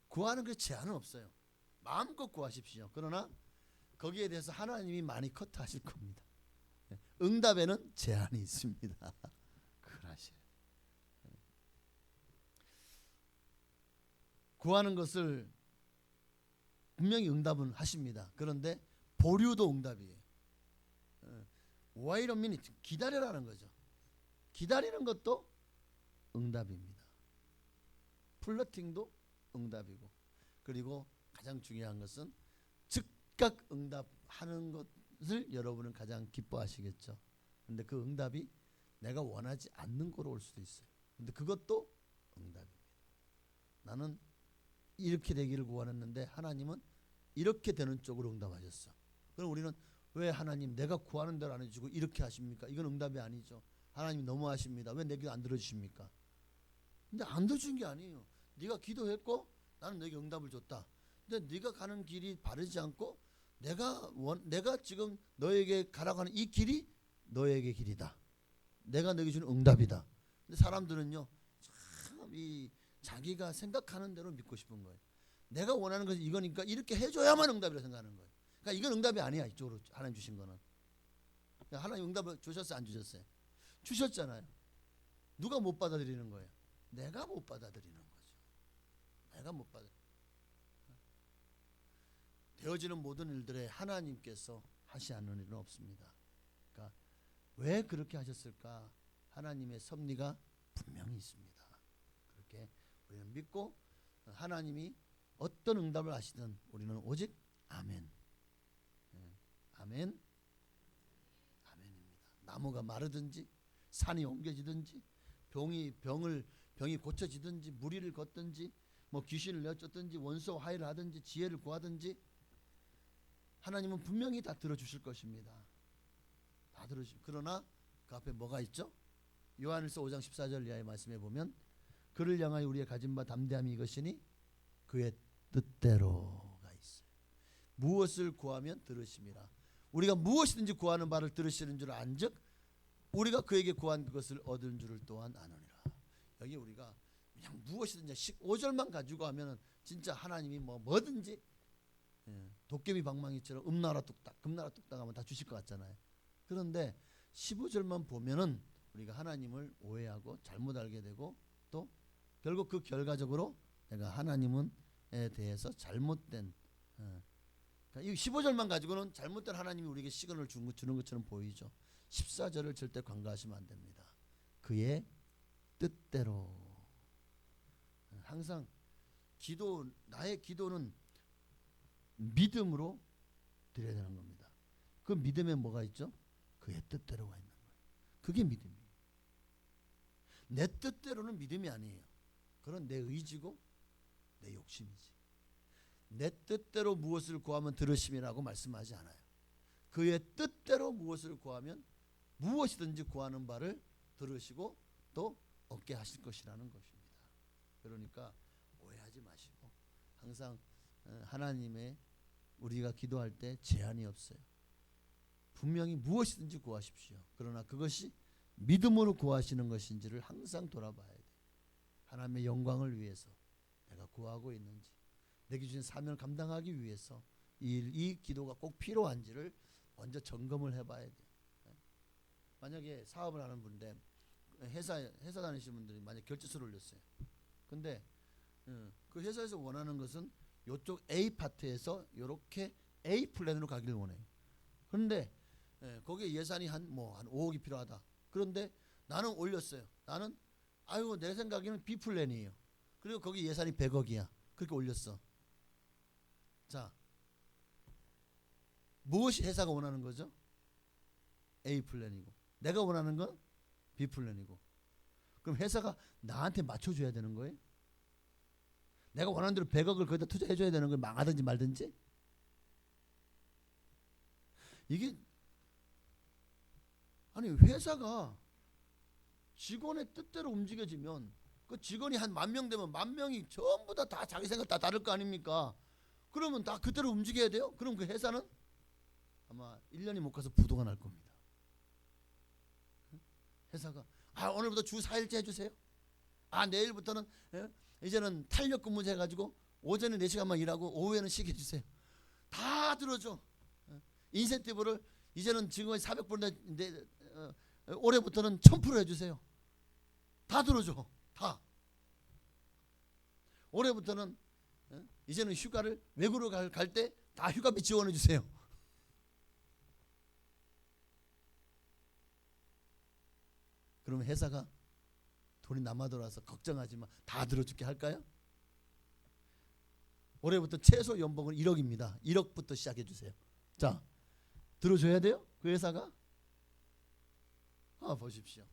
구하는 게 제한은 없어요. 마음껏 구하십시오. 그러나 거기에 대해서 하나님이 많이 커트하실 겁니다. 응답에는 제한이 있습니다. 그러시요. 구하는 것을 분명히 응답은 하십니다. 그런데 보류도 응답이에요. Wait a minute, 기다려라는 거죠. 기다리는 것도 응답입니다. 플러팅도 응답이고, 그리고 가장 중요한 것은 즉각 응답하는 것을 여러분은 가장 기뻐하시겠죠. 근데 그 응답이 내가 원하지 않는 거로 올 수도 있어요. 근데 그것도 응답입니다. 나는 이렇게 되기를 구하는데 하나님은 이렇게 되는 쪽으로 응답하셨어. 그럼 우리는 왜 하나님 내가 구하는 대로 안 해주고 이렇게 하십니까? 이건 응답이 아니죠. 하나님 너무하십니다. 왜 내 기도 안 들어주십니까? 근데 안 들어준 게 아니에요. 네가 기도했고 나는 너에게 응답을 줬다. 근데 네가 가는 길이 바르지 않고 내가 지금 너에게 가라고 하는 이 길이 너에게 길이다. 내가 너에게 주는 응답이다. 근데 사람들은요, 참 이 자기가 생각하는 대로 믿고 싶은 거예요. 내가 원하는 것이 이거니까 이렇게 해줘야만 응답이라고 생각하는 거예요. 그러니까 이건 응답이 아니야. 이쪽으로 하나님 주신 거는. 하나님 응답을 주셨어요? 안 주셨어요? 주셨잖아요. 누가 못 받아들이는 거예요? 내가 못 받아들이는 거죠. 내가 못 받아. 되어지는 모든 일들에 하나님께서 하시 않는 일은 없습니다. 그러니까 왜 그렇게 하셨을까? 하나님의 섭리가 분명히 있습니다. 그렇게 우리는 믿고 하나님이 어떤 응답을 하시든 우리는 오직 아멘. 아멘. 아멘입니다. 나무가 마르든지 산이 옮겨지든지 병이 고쳐지든지 무리를 걷든지 뭐 귀신을 내쫓든지 원수와 화해를 하든지 지혜를 구하든지 하나님은 분명히 다 들어주실 것입니다. 다 들어주실. 그러나 그 앞에 뭐가 있죠? 요한일서 5장 14절 이하의 말씀에 보면 그를 향하여 우리의 가진 바 담대함이 이것이니 그의 뜻대로가 있어요. 무엇을 구하면 들으심이라. 우리가 무엇이든지 구하는 바를 들으시는 줄 안즉 우리가 그에게 구한 그것을 얻은 줄을 또한 아느니라. 여기 우리가 그냥 무엇이든지 15절만 가지고 하면은 진짜 하나님이 뭐든지 도깨비 방망이처럼 음나라 뚝딱 금나라 뚝딱 하면 다 주실 것 같잖아요. 그런데 15절만 보면은 우리가 하나님을 오해하고 잘못 알게 되고 또 결국 그 결과적으로 내가 하나님에 대해서 잘못된 그러니까 이 15절만 가지고는 잘못된 하나님이 우리에게 시간을 주는 것처럼 보이죠. 14절을 절대 간과하시면 안 됩니다. 그의 뜻대로. 항상 나의 기도는 믿음으로 드려야 되는 겁니다. 그 믿음에 뭐가 있죠? 그의 뜻대로가 있는 거예요. 그게 믿음이에요. 내 뜻대로는 믿음이 아니에요. 그건 내 의지고 내 욕심이지. 내 뜻대로 무엇을 구하면 들으심이라고 말씀하지 않아요. 그의 뜻대로 무엇을 구하면 무엇이든지 구하는 바를 들으시고 또 얻게 하실 것이라는 것입니다. 그러니까 오해하지 마시고 항상 하나님의 우리가 기도할 때 제한이 없어요. 분명히 무엇이든지 구하십시오. 그러나 그것이 믿음으로 구하시는 것인지를 항상 돌아봐야 돼요. 하나님의 영광을 위해서 내가 구하고 있는지, 내게 주신 사명을 감당하기 위해서 이 기도가 꼭 필요한지를 먼저 점검을 해봐야 돼요. 만약에 사업을 하는 분인데 회사 다니시는 분들이 만약 결제서를 올렸어요. 근데 그 회사에서 원하는 것은 이쪽 A 파트에서 이렇게 A 플랜으로 가기를 원해요. 그런데 거기에 예산이 한 5억이 필요하다. 그런데 나는 올렸어요. 나는 내 생각에는 B 플랜이에요. 그리고 거기 예산이 100억이야. 그렇게 올렸어. 자, 무엇이 회사가 원하는 거죠? A 플랜이고 내가 원하는 건 B 플랜이고. 그럼 회사가 나한테 맞춰줘야 되는 거예요? 내가 원하는 대로 100억을 거기다 투자해줘야 되는 걸 망하든지 말든지? 이게 아니 회사가 직원의 뜻대로 움직여지면 그 직원이 한 10,000명 되면 10,000명이 전부 다 자기 생각 다 다를 거 아닙니까? 그러면 다 그대로 움직여야 돼요? 그럼 그 회사는 아마 1년이 못 가서 부도가 날 겁니다. 회사가 오늘부터 주 4일째 해주세요. 내일부터는 이제는 탄력 근무제 해가지고 오전에 4시간만 일하고 오후에는 쉬게 해주세요. 다 들어줘. 인센티브를 이제는 지금은 400%인데 올해부터는 1000% 해주세요. 다 들어줘. 다. 올해부터는 이제는 휴가를 외국으로 갈 때 다 휴가비 지원해 주세요. 그러면 회사가 돈이 남아 돌아서 걱정하지 마. 다 들어줄게 할까요? 올해부터 최소 연봉은 1억입니다. 1억부터 시작해 주세요. 자, 들어줘야 돼요? 그 회사가? 보십시오.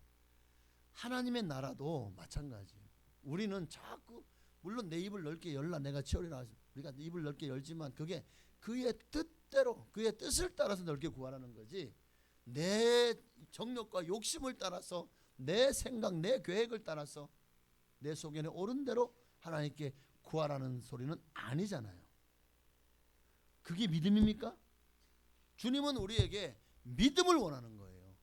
하나님의 나라도 마찬가지예요. 우리는 자꾸 물론 내 입을 넓게 열라 내가 치우리라 우리가 입을 넓게 열지만 그게 그의 뜻대로 그의 뜻을 따라서 넓게 구하라는 거지 내 정욕과 욕심을 따라서 내 생각 내 계획을 따라서 내 속에는 옳은 대로 하나님께 구하라는 소리는 아니잖아요. 그게 믿음입니까? 주님은 우리에게 믿음을 원하는 거예요.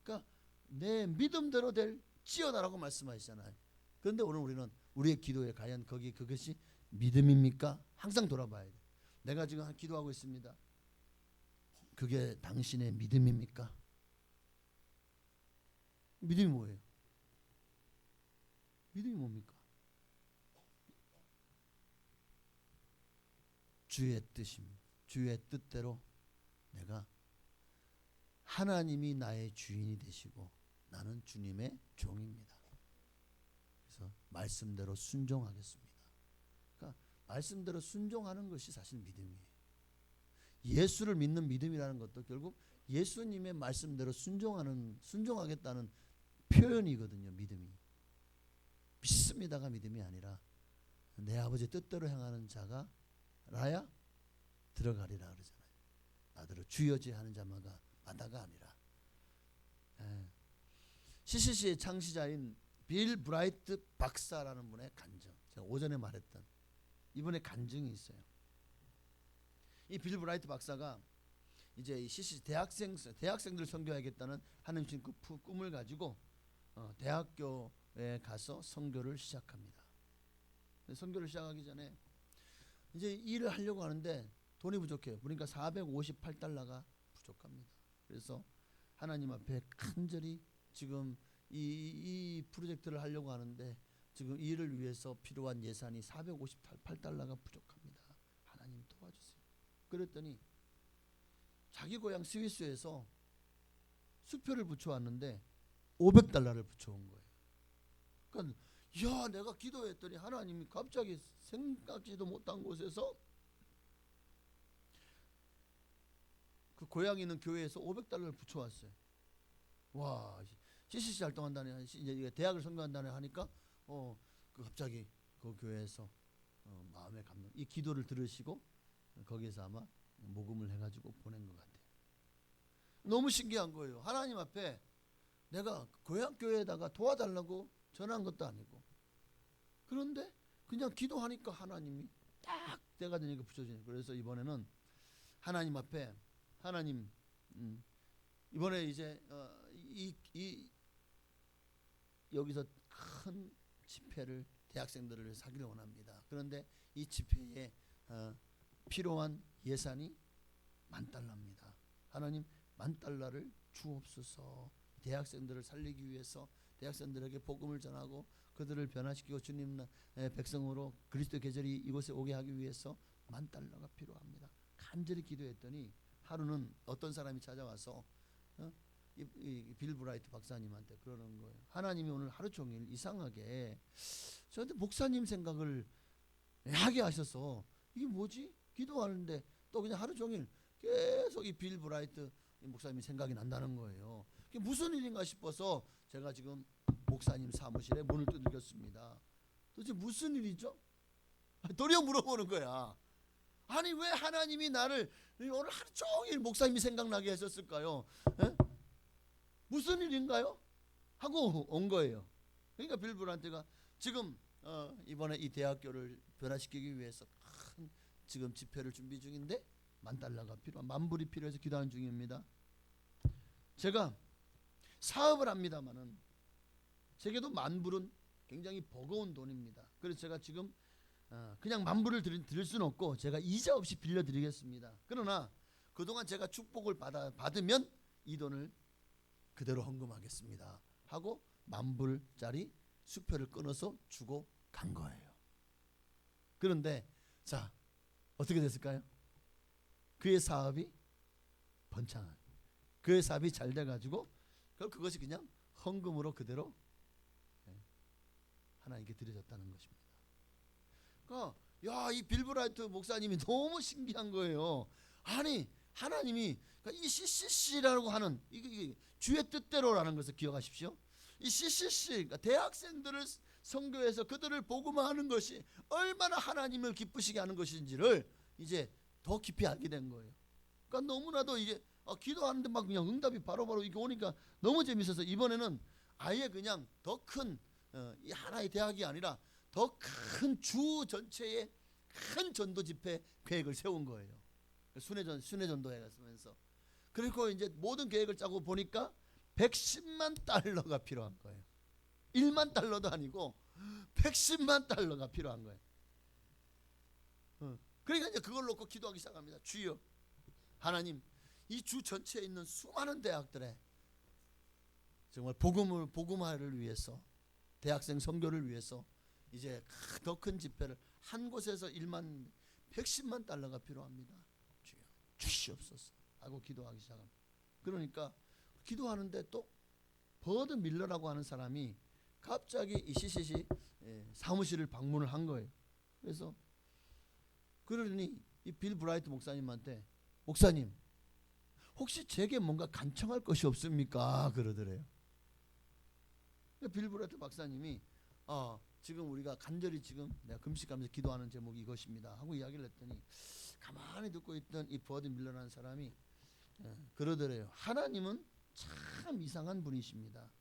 그러니까 내 믿음대로 될지어다라고 말씀하시잖아요. 그런데 오늘 우리는 우리의 기도에 과연 그것이 믿음입니까? 항상 돌아봐야 돼. 내가 지금 기도하고 있습니다. 그게 당신의 믿음입니까? 믿음이 뭐예요? 믿음이 뭡니까? 주의 뜻입니다. 주의 뜻대로 내가 하나님이 나의 주인이 되시고 나는 주님의 종입니다. 그래서 말씀대로 순종하겠습니다. 그러니까 말씀대로 순종하는 것이 사실 믿음이에요. 예수를 믿는 믿음이라는 것도 결국 예수님의 말씀대로 순종하겠다는 표현이거든요. 믿음이. 믿습니다가 믿음이 아니라 내 아버지 뜻대로 행하는 자가 라야 들어가리라 그러잖아요. 나더러 주여지 하는 자마가 마다가 아니라. CCC의 창시자인 빌 브라이트 박사라는 분의 간증. 제가 오전에 말했던 이분의 간증이 있어요. 이 빌 브라이트 박사가 이제 이 CCC 대학생들 선교하겠다는 하나님 주신 그 꿈을 가지고 대학교에 가서 선교를 시작합니다. 선교를 시작하기 전에 이제 일을 하려고 하는데 돈이 부족해요. 그러니까 458달러가 부족합니다. 그래서 하나님 앞에 간절히 지금 이 프로젝트를 하려고 하는데 지금 일을 위해서 필요한 예산이 458달러가 부족합니다. 하나님 도와주세요. 그랬더니 자기 고향 스위스에서 수표를 붙여왔는데 500달러를 붙여온 거예요. 그러니까 야, 내가 기도했더니 하나님이 갑자기 생각지도 못한 곳에서 그 고향에 있는 교회에서 500달러를 붙여왔어요. 와, CCC 활동한다네, 이제 대학을 선교한다네 하니까 그 갑자기 그 교회에서 마음의 감동, 이 기도를 들으시고 거기에서 아마 모금을 해가지고 보낸 것 같아요. 너무 신기한 거예요. 하나님 앞에 내가 고향 교회에다가 도와달라고 전한 것도 아니고, 그런데 그냥 기도하니까 하나님이 딱 때가 되니까 붙여주니까. 그래서 이번에는 하나님 앞에 하나님, 이번에 이제 여기서 큰 집회를 대학생들을 사기를 원합니다. 그런데 이 집회에 필요한 예산이 $10,000입니다. 하나님, $10,000를 주옵소서. 대학생들을 살리기 위해서, 대학생들에게 복음을 전하고 그들을 변화시키고 주님 백성으로 그리스도 계절이 이곳에 오게 하기 위해서 $10,000가 필요합니다. 간절히 기도했더니 하루는 어떤 사람이 찾아와서 빌 브라이트 박사님한테 그러는 거예요. 하나님이 오늘 하루 종일 이상하게 저한테 목사님 생각을 하게 하셔서, 이게 뭐지? 기도하는데 또 그냥 하루 종일 계속 이 빌 브라이트 목사님이 생각이 난다는 거예요. 그게 무슨 일인가 싶어서 제가 지금 목사님 사무실에 문을 두들겼습니다. 도대체 무슨 일이죠? 도리어 물어보는 거야. 아니, 왜 하나님이 나를 오늘 하루 종일 목사님이 생각나게 하셨을까요? 에? 무슨 일인가요? 하고 온 거예요. 그러니까 빌 브라이트가 지금 이번에 이 대학교를 변화시키기 위해서 큰 지금 집회를 준비 중인데 $10,000가 필요한, $10,000이 필요해서 기도하는 중입니다. 제가 사업을 합니다마는 제게도 $10,000은 굉장히 버거운 돈입니다. 그래서 제가 지금 그냥 $10,000을 드릴 수는 없고 제가 이자 없이 빌려드리겠습니다. 그러나 그동안 제가 축복을 받으면 이 돈을 그대로 헌금하겠습니다 하고 $10,000짜리 수표를 끊어서 주고 간 거예요. 그런데 자, 어떻게 됐을까요? 그의 사업이 번창한, 그의 사업이 잘 돼가지고 그것이 그냥 헌금으로 그대로 하나님께 드려졌다는 것입니다. 그러니까 이 빌 브라이트 목사님이 너무 신기한 거예요. 아니, 하나님이 이 CCC라고 하는 이게 주의 뜻대로라는 것을 기억하십시오. 이 CCC, 그러니까 대학생들을 선교해서 그들을 복음화하는 것이 얼마나 하나님을 기쁘시게 하는 것인지를 이제 더 깊이 알게 된 거예요. 그러니까 너무나도 이게 기도하는데 막 그냥 응답이 바로바로 이렇게 오니까 너무 재밌어서 이번에는 아예 그냥 더 큰 이 하나의 대학이 아니라 더 큰 주 전체의 큰 전도 집회 계획을 세운 거예요. 순회전도 해가면서. 그리고 이제 모든 계획을 짜고 보니까 $1,100,000가 필요한 거예요. $10,000도 아니고 $1,100,000가 필요한 거예요. 그러니까 이제 그걸 놓고 기도하기 시작합니다. 주여, 하나님, 이 주 전체에 있는 수많은 대학들에 정말 복음화를 위해서, 대학생 선교를 위해서 이제 더 큰 집회를 한 곳에서 $10,000,000가 필요합니다. 주여, 주시옵소서 하고 기도하기 시작합니다. 그러니까 기도하는데 또 버드 밀러라고 하는 사람이 갑자기 이 CCC 사무실을 방문을 한 거예요. 그래서 그러니 이 빌 브라이트 목사님한테, 목사님, 혹시 제게 뭔가 간청할 것이 없습니까? 그러더래요. 빌 브라이트 박사님이 지금 우리가 간절히 지금 내가 금식하면서 기도하는 제목이 이것입니다 하고 이야기를 했더니 가만히 듣고 있던 이 버드 밀러라는 사람이 그러더래요. 하나님은 참 이상한 분이십니다.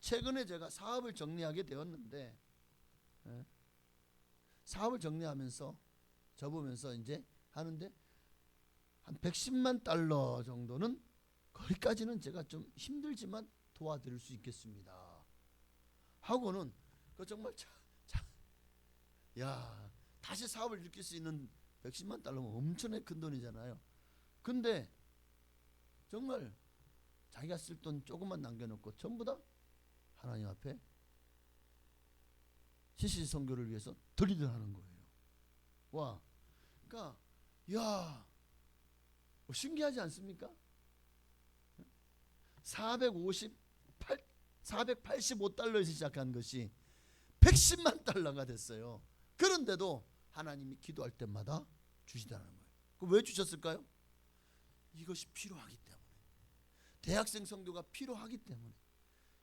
최근에 제가 사업을 정리하게 되었는데 사업을 정리하면서 접으면서 이제 하는데 한 $1,100,000 정도는, 거기까지는 제가 좀 힘들지만 도와드릴 수 있겠습니다 하고는, 그 정말 다시 사업을 일으킬 수 있는 $1,100,000면 엄청나게 큰 돈이잖아요. 근데 정말 자기가 쓸 돈 조금만 남겨놓고 전부 다 하나님 앞에 CCC 선교를 위해서 드리려 하는 거예요. 와, 그러니까 신기하지 않습니까? 485달러에서 시작한 것이 110만 달러가 됐어요. 그런데도 하나님이 기도할 때마다 주시다는 거예요. 왜 주셨을까요? 이것이 필요하기 때문에. 대학생 성도가 필요하기 때문에.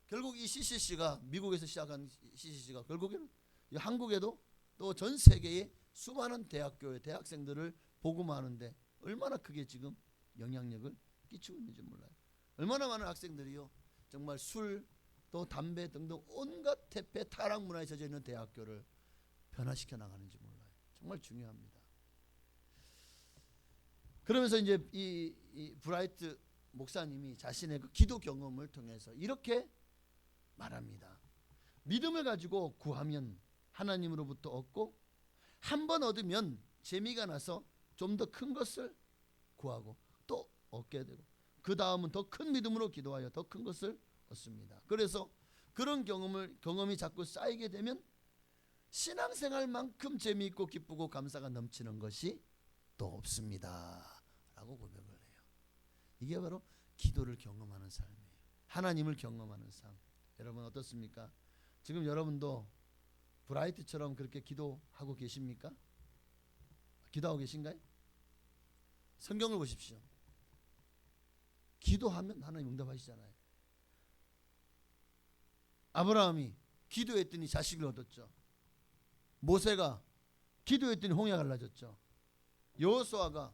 결국 이 CCC가 미국에서 시작한 CCC가 결국에는 한국에도 또 전 세계의 수많은 대학교의 대학생들을 복음하는데 얼마나 크게 지금 영향력을 끼치고 있는지 몰라요. 얼마나 많은 학생들이요 정말 술 또 담배 등등 온갖 태폐 타락 문화에 젖어 있는 대학교를 변화시켜 나가는지 몰라요. 정말 중요합니다. 그러면서 이제 이 브라이트 목사님이 자신의 그 기도 경험을 통해서 이렇게 말합니다. 믿음을 가지고 구하면 하나님으로부터 얻고 한 번 얻으면 재미가 나서 좀 더 큰 것을 구하고 또 얻게 되고 그 다음은 더 큰 믿음으로 기도하여 더 큰 것을 얻습니다. 그래서 그런 경험이 자꾸 쌓이게 되면 신앙생활만큼 재미있고 기쁘고 감사가 넘치는 것이 또 없습니다. 라고 고백을 해요. 이게 바로 기도를 경험하는 삶이에요. 하나님을 경험하는 삶. 여러분 어떻습니까? 지금 여러분도 브라이트처럼 그렇게 기도하고 계십니까? 기도하고 계신가요? 성경을 보십시오. 기도하면 하나님 응답하시잖아요. 아브라함이 기도했더니 자식을 얻었죠. 모세가 기도했더니 홍해가 갈라졌죠. 여호수아가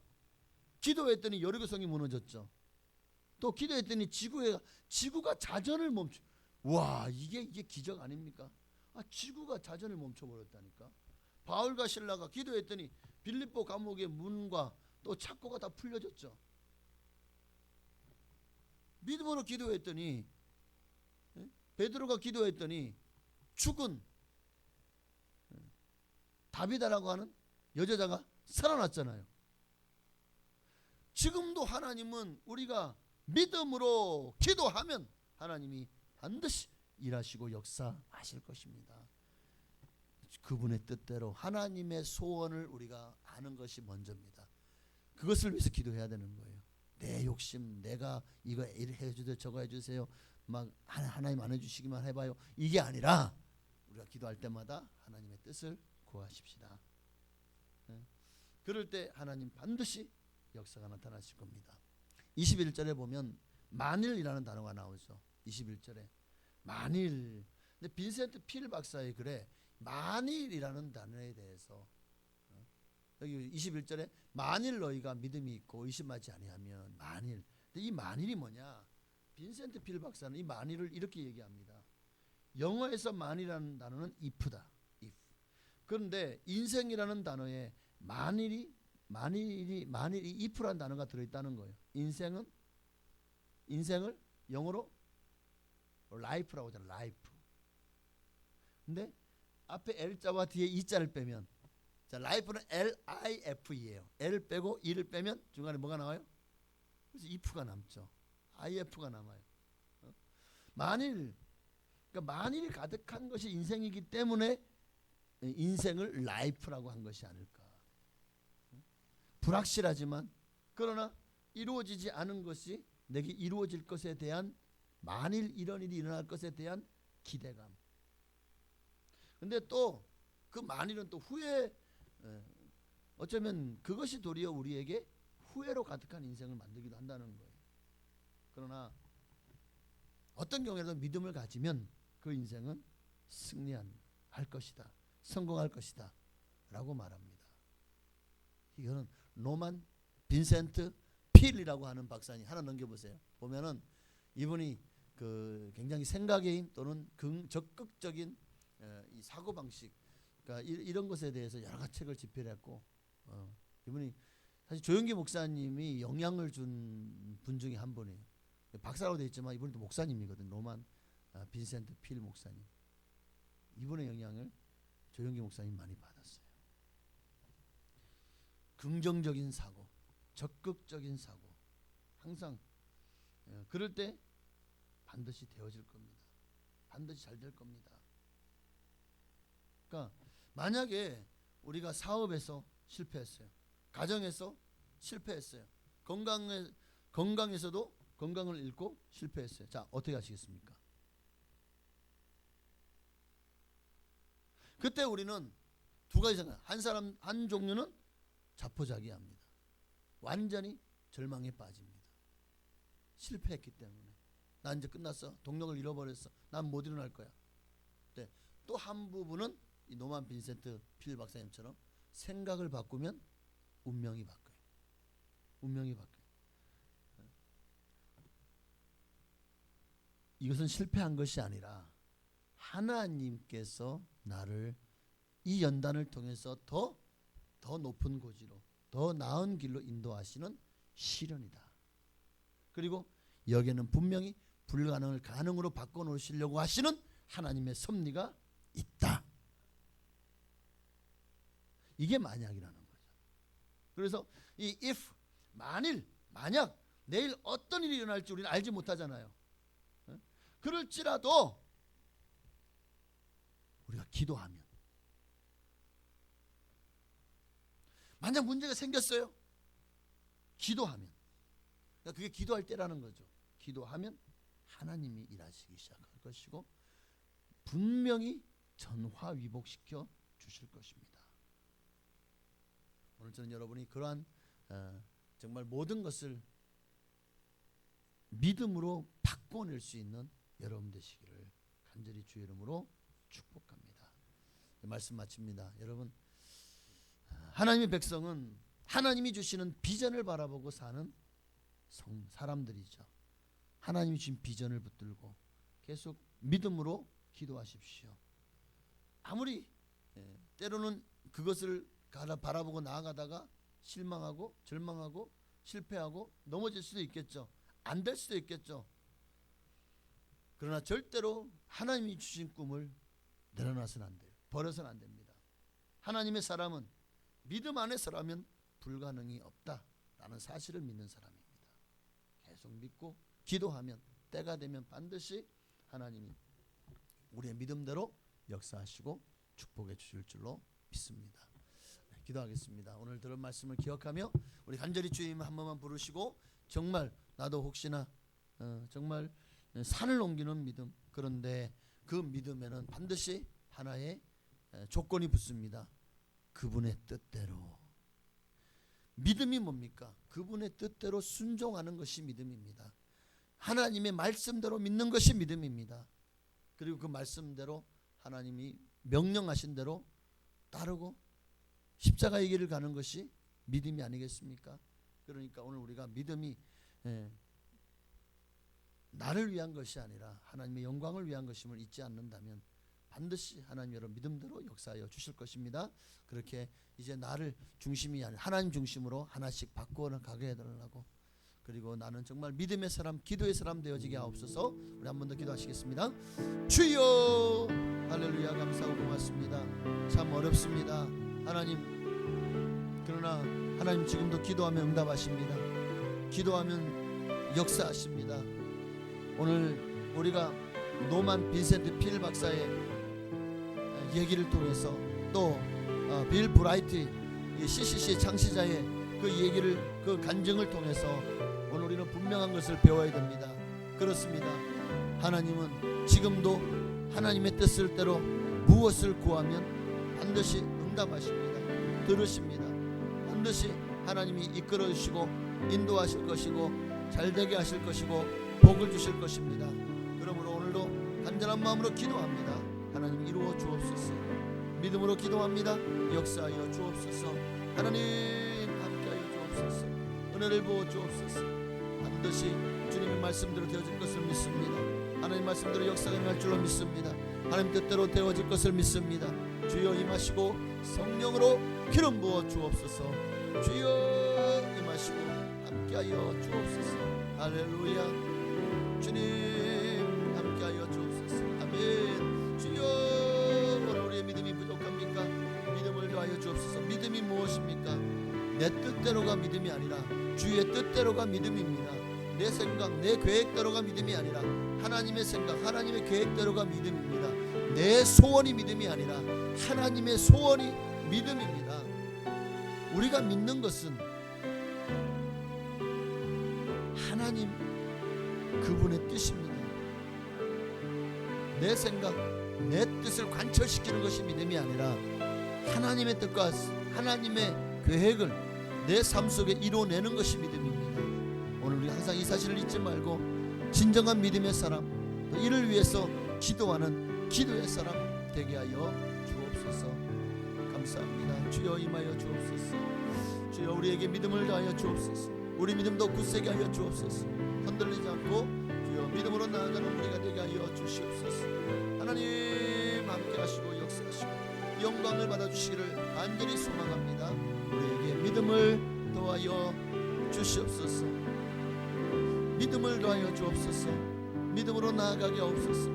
기도했더니 여리고성이 무너졌죠. 또 기도했더니 지구가 자전을 멈춰. 와, 이게 기적 아닙니까? 지구가 자전을 멈춰버렸다니까. 바울과 실라가 기도했더니 빌립보 감옥의 문과 또 착고가 다 풀려졌죠. 믿음으로 기도했더니 베드로가 기도했더니 죽은 다비다라고 하는 여자가 살아났잖아요. 지금도 하나님은 우리가 믿음으로 기도하면 하나님이 반드시 일하시고 역사하실 것입니다. 그분의 뜻대로 하나님의 소원을 우리가 아는 것이 먼저입니다. 그것을 위해서 기도해야 되는 거예요. 내 욕심, 내가 이거 해주세요, 저거 해주세요, 막 하나님 안 해주시기만 해봐요. 이게 아니라 우리가 기도할 때마다 하나님의 뜻을 구하십시다. 그럴 때 하나님 반드시 역사가 나타나실 겁니다. 21절에 보면 만일이라는 단어가 나오죠. 21절에 만일. 근데 빈센트 필 박사의 글에 만일이라는 단어에 대해서 여기 21절에 만일 너희가 믿음이 있고 의심하지 아니하면 만일. 근데 이 만일이 뭐냐? 빈센트 필 박사는 이 만일을 이렇게 얘기합니다. 영어에서 만일이라는 단어는 if다. if. 그런데 인생이라는 단어에 만일이 if라는 단어가 들어있다는 거예요. 인생을 영어로 life라고 하잖아요. life. 근데 앞에 L자와 뒤에 E자를 빼면, 자, life는 L-I-F이에요. L 빼고 E를 빼면 중간에 뭐가 나와요? 그래서 if가 남죠. IF가 남아요. 만일, 그러니까 만일이 가득한 것이 인생이기 때문에 인생을 life라고 한 것이 아닐까. 불확실하지만 그러나 이루어지지 않은 것이 내게 이루어질 것에 대한, 만일 이런 일이 일어날 것에 대한 기대감. 근데 또 그 만일은 또 후회, 어쩌면 그것이 도리어 우리에게 후회로 가득한 인생을 만들기도 한다는 거예요. 그러나 어떤 경우에도 믿음을 가지면 그 인생은 승리할 것이다, 성공할 것이다 라고 말합니다. 이거는 노만 빈센트 필이라고 하는 박사님, 하나 넘겨보세요. 보면은 이분이 그 굉장히 생각의 또는 적극적인 이 사고방식, 그러니까 이런 것에 대해서 여러 가지 책을 집필했고, 이분이 사실 조영기 목사님이 영향을 준 분 중에 한 분이에요. 박사라고 되어 있지만 이분도 목사님이거든요. 노만 빈센트 필 목사님. 이분의 영향을 조영기 목사님 많이 받았어요. 긍정적인 사고, 적극적인 사고, 항상 그럴 때 반드시 되어질 겁니다. 반드시 잘 될 겁니다. 그러니까 만약에 우리가 사업에서 실패했어요, 가정에서 실패했어요, 건강에서도 건강을 잃고 실패했어요. 자, 어떻게 하시겠습니까? 그때 우리는 두 가지 생각. 한 종류는 자포자기합니다. 완전히 절망에 빠집니다. 실패했기 때문에 난 이제 끝났어. 동력을 잃어버렸어. 난 못 일어날 거야. 네. 또 한 부분은 이 노만 빈센트 필 박사님처럼 생각을 바꾸면 운명이 바뀌어요. 운명이 바뀌어요. 이것은 실패한 것이 아니라 하나님께서 나를 이 연단을 통해서 더 높은 고지로, 더 나은 길로 인도하시는 시련이다. 그리고 여기에는 분명히 불가능을 가능으로 바꿔놓으시려고 하시는 하나님의 섭리가 있다. 이게 만약이라는 거죠. 그래서 이 if, 만약 내일 어떤 일이 일어날지 우리는 알지 못하잖아요. 그럴지라도 우리가 기도하면, 만약 문제가 생겼어요. 기도하면, 그러니까 그게 기도할 때라는 거죠. 기도하면 하나님이 일하시기 시작할 것이고 분명히 전화위복시켜 주실 것입니다. 오늘 저는 여러분이 그러한 정말 모든 것을 믿음으로 바꿔낼 수 있는 여러분 되시기를 간절히 주의 이름으로 축복합니다. 말씀 마칩니다. 여러분, 하나님의 백성은 하나님이 주시는 비전을 바라보고 사는 사람들이죠. 하나님이 주신 비전을 붙들고 계속 믿음으로 기도하십시오. 아무리 때로는 그것을 바라보고 나아가다가 실망하고 절망하고 실패하고 넘어질 수도 있겠죠. 안 될 수도 있겠죠. 그러나 절대로 하나님이 주신 꿈을 내려놔서는 안 돼요. 버려서는 안 됩니다. 하나님의 사람은 믿음 안에서라면 불가능이 없다라는 사실을 믿는 사람입니다. 계속 믿고 기도하면 때가 되면 반드시 하나님이 우리의 믿음대로 역사하시고 축복해 주실 줄로 믿습니다. 네, 기도하겠습니다. 오늘 들은 말씀을 기억하며 우리 간절히 주님 한 번만 부르시고, 정말 나도 혹시나 정말 산을 옮기는 믿음, 그런데 그 믿음에는 반드시 하나의 조건이 붙습니다. 그분의 뜻대로. 믿음이 뭡니까? 그분의 뜻대로 순종하는 것이 믿음입니다. 하나님의 말씀대로 믿는 것이 믿음입니다. 그리고 그 말씀대로 하나님이 명령하신 대로 따르고 십자가의 길을 가는 것이 믿음이 아니겠습니까? 그러니까 오늘 우리가 믿음이 나를 위한 것이 아니라 하나님의 영광을 위한 것임을 잊지 않는다면 반드시 하나님 여러분 믿음대로 역사하여 주실 것입니다. 그렇게 이제 나를 중심이 아니라 하나님 중심으로 하나씩 바꾸어 가게 해달라고, 그리고 나는 정말 믿음의 사람, 기도의 사람 되어지게 하옵소서. 우리 한 번 더 기도하시겠습니다. 주여, 할렐루야, 감사하고 고맙습니다. 참 어렵습니다 하나님. 그러나 하나님 지금도 기도하면 응답하십니다. 기도하면 역사하십니다. 오늘 우리가 노만 빈센트 필 박사의 얘기를 통해서 또 빌 브라이트 CCC 창시자의 그 얘기를, 그 간증을 통해서 오늘 우리는 분명한 것을 배워야 됩니다. 그렇습니다. 하나님은 지금도 하나님의 뜻대로 무엇을 구하면 반드시 응답하십니다. 들으십니다. 반드시 하나님이 이끌어 주시고 인도하실 것이고 잘되게 하실 것이고 복을 주실 것입니다. 그러므로 오늘도 간절한 마음으로 기도합니다. 하나님 이루어 주옵소서. 믿음으로 기도합니다. 역사하여 주옵소서. 하나님 함께하여 주옵소서. 은혜를 부어 주옵소서. 반드시 주님의 말씀대로 되어질 것을 믿습니다. 하나님 말씀대로 역사가 일어날 줄로 믿습니다. 하나님 뜻대로 되어질 것을 믿습니다. 주여 임하시고 성령으로 기름 부어 주옵소서. 주여 임하시고 함께하여 주옵소서. 할렐루야. 주님 함께하여 주옵소서. 아멘. 주여, 오늘 우리의 믿음이 부족합니까? 믿음을 더하여 주옵소서. 믿음이 무엇입니까? 내 뜻대로가 믿음이 아니라 주의 뜻대로가 믿음입니다. 내 생각, 내 계획대로가 믿음이 아니라 하나님의 생각, 하나님의 계획대로가 믿음입니다. 내 소원이 믿음이 아니라 하나님의 소원이 믿음입니다. 우리가 믿는 것은 하나님 그분의 뜻입니다. 내 생각, 내 뜻을 관철시키는 것이 믿음이 아니라 하나님의 뜻과 하나님의 계획을 내 삶 속에 이루어내는 것이 믿음입니다. 오늘 우리 항상 이 사실을 잊지 말고 진정한 믿음의 사람, 또 이를 위해서 기도하는 기도의 사람 되게 하여 주옵소서. 감사합니다. 주여 임하여 주옵소서. 주여 우리에게 믿음을 더하여 주옵소서. 우리 믿음도 굳세게 하여 주옵소서. 흔들리지 않고 주여 믿음으로 나아가는 우리가 되게 하여 주시옵소서. 하나님 함께 하시고 역사하시고 영광을 받아주시기를 간절히 소망합니다. 우리에게 믿음을 더하여 주시옵소서. 믿음을 더하여 주옵소서. 믿음으로 나아가게 하옵소서.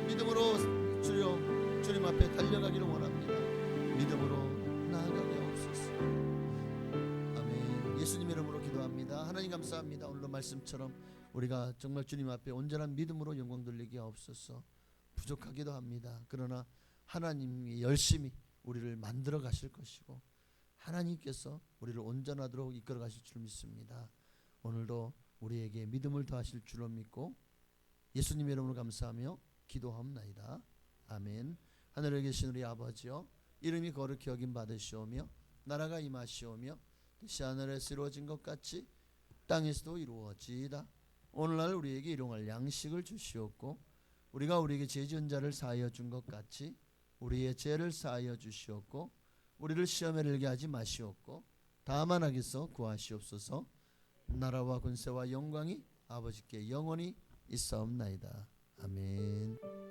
믿음으로 주여 주님 앞에 달려가기를 원합니다. 믿음으로 나아가게 하옵소서. 아멘. 예수님 이름으로 기도합니다. 하나님 감사합니다. 오늘도 말씀처럼 우리가 정말 주님 앞에 온전한 믿음으로 영광 돌리게 하옵소서. 부족하기도 합니다. 그러나 하나님이 열심히 우리를 만들어 가실 것이고 하나님께서 우리를 온전하도록 이끌어 가실 줄 믿습니다. 오늘도 우리에게 믿음을 더하실 줄로 믿고 예수님 이름으로 감사하며 기도하옵나이다. 아멘. 하늘에 계신 우리 아버지여, 이름이 거룩히 여김 받으시오며 나라가 임하시오며 뜻이 하늘에서 이루어진 것 같이 땅에서도 이루어지이다. 오늘날 우리에게 일용할 양식을 주시옵고 우리가 우리에게 죄 지은 자를 사하여 준 것 같이 우리의 죄를 사하여 주시옵고 우리를 시험에 들게 하지 마시옵고 다만 악에서 구하시옵소서. 나라와 권세와 영광이 아버지께 영원히 있사옵나이다. 아멘.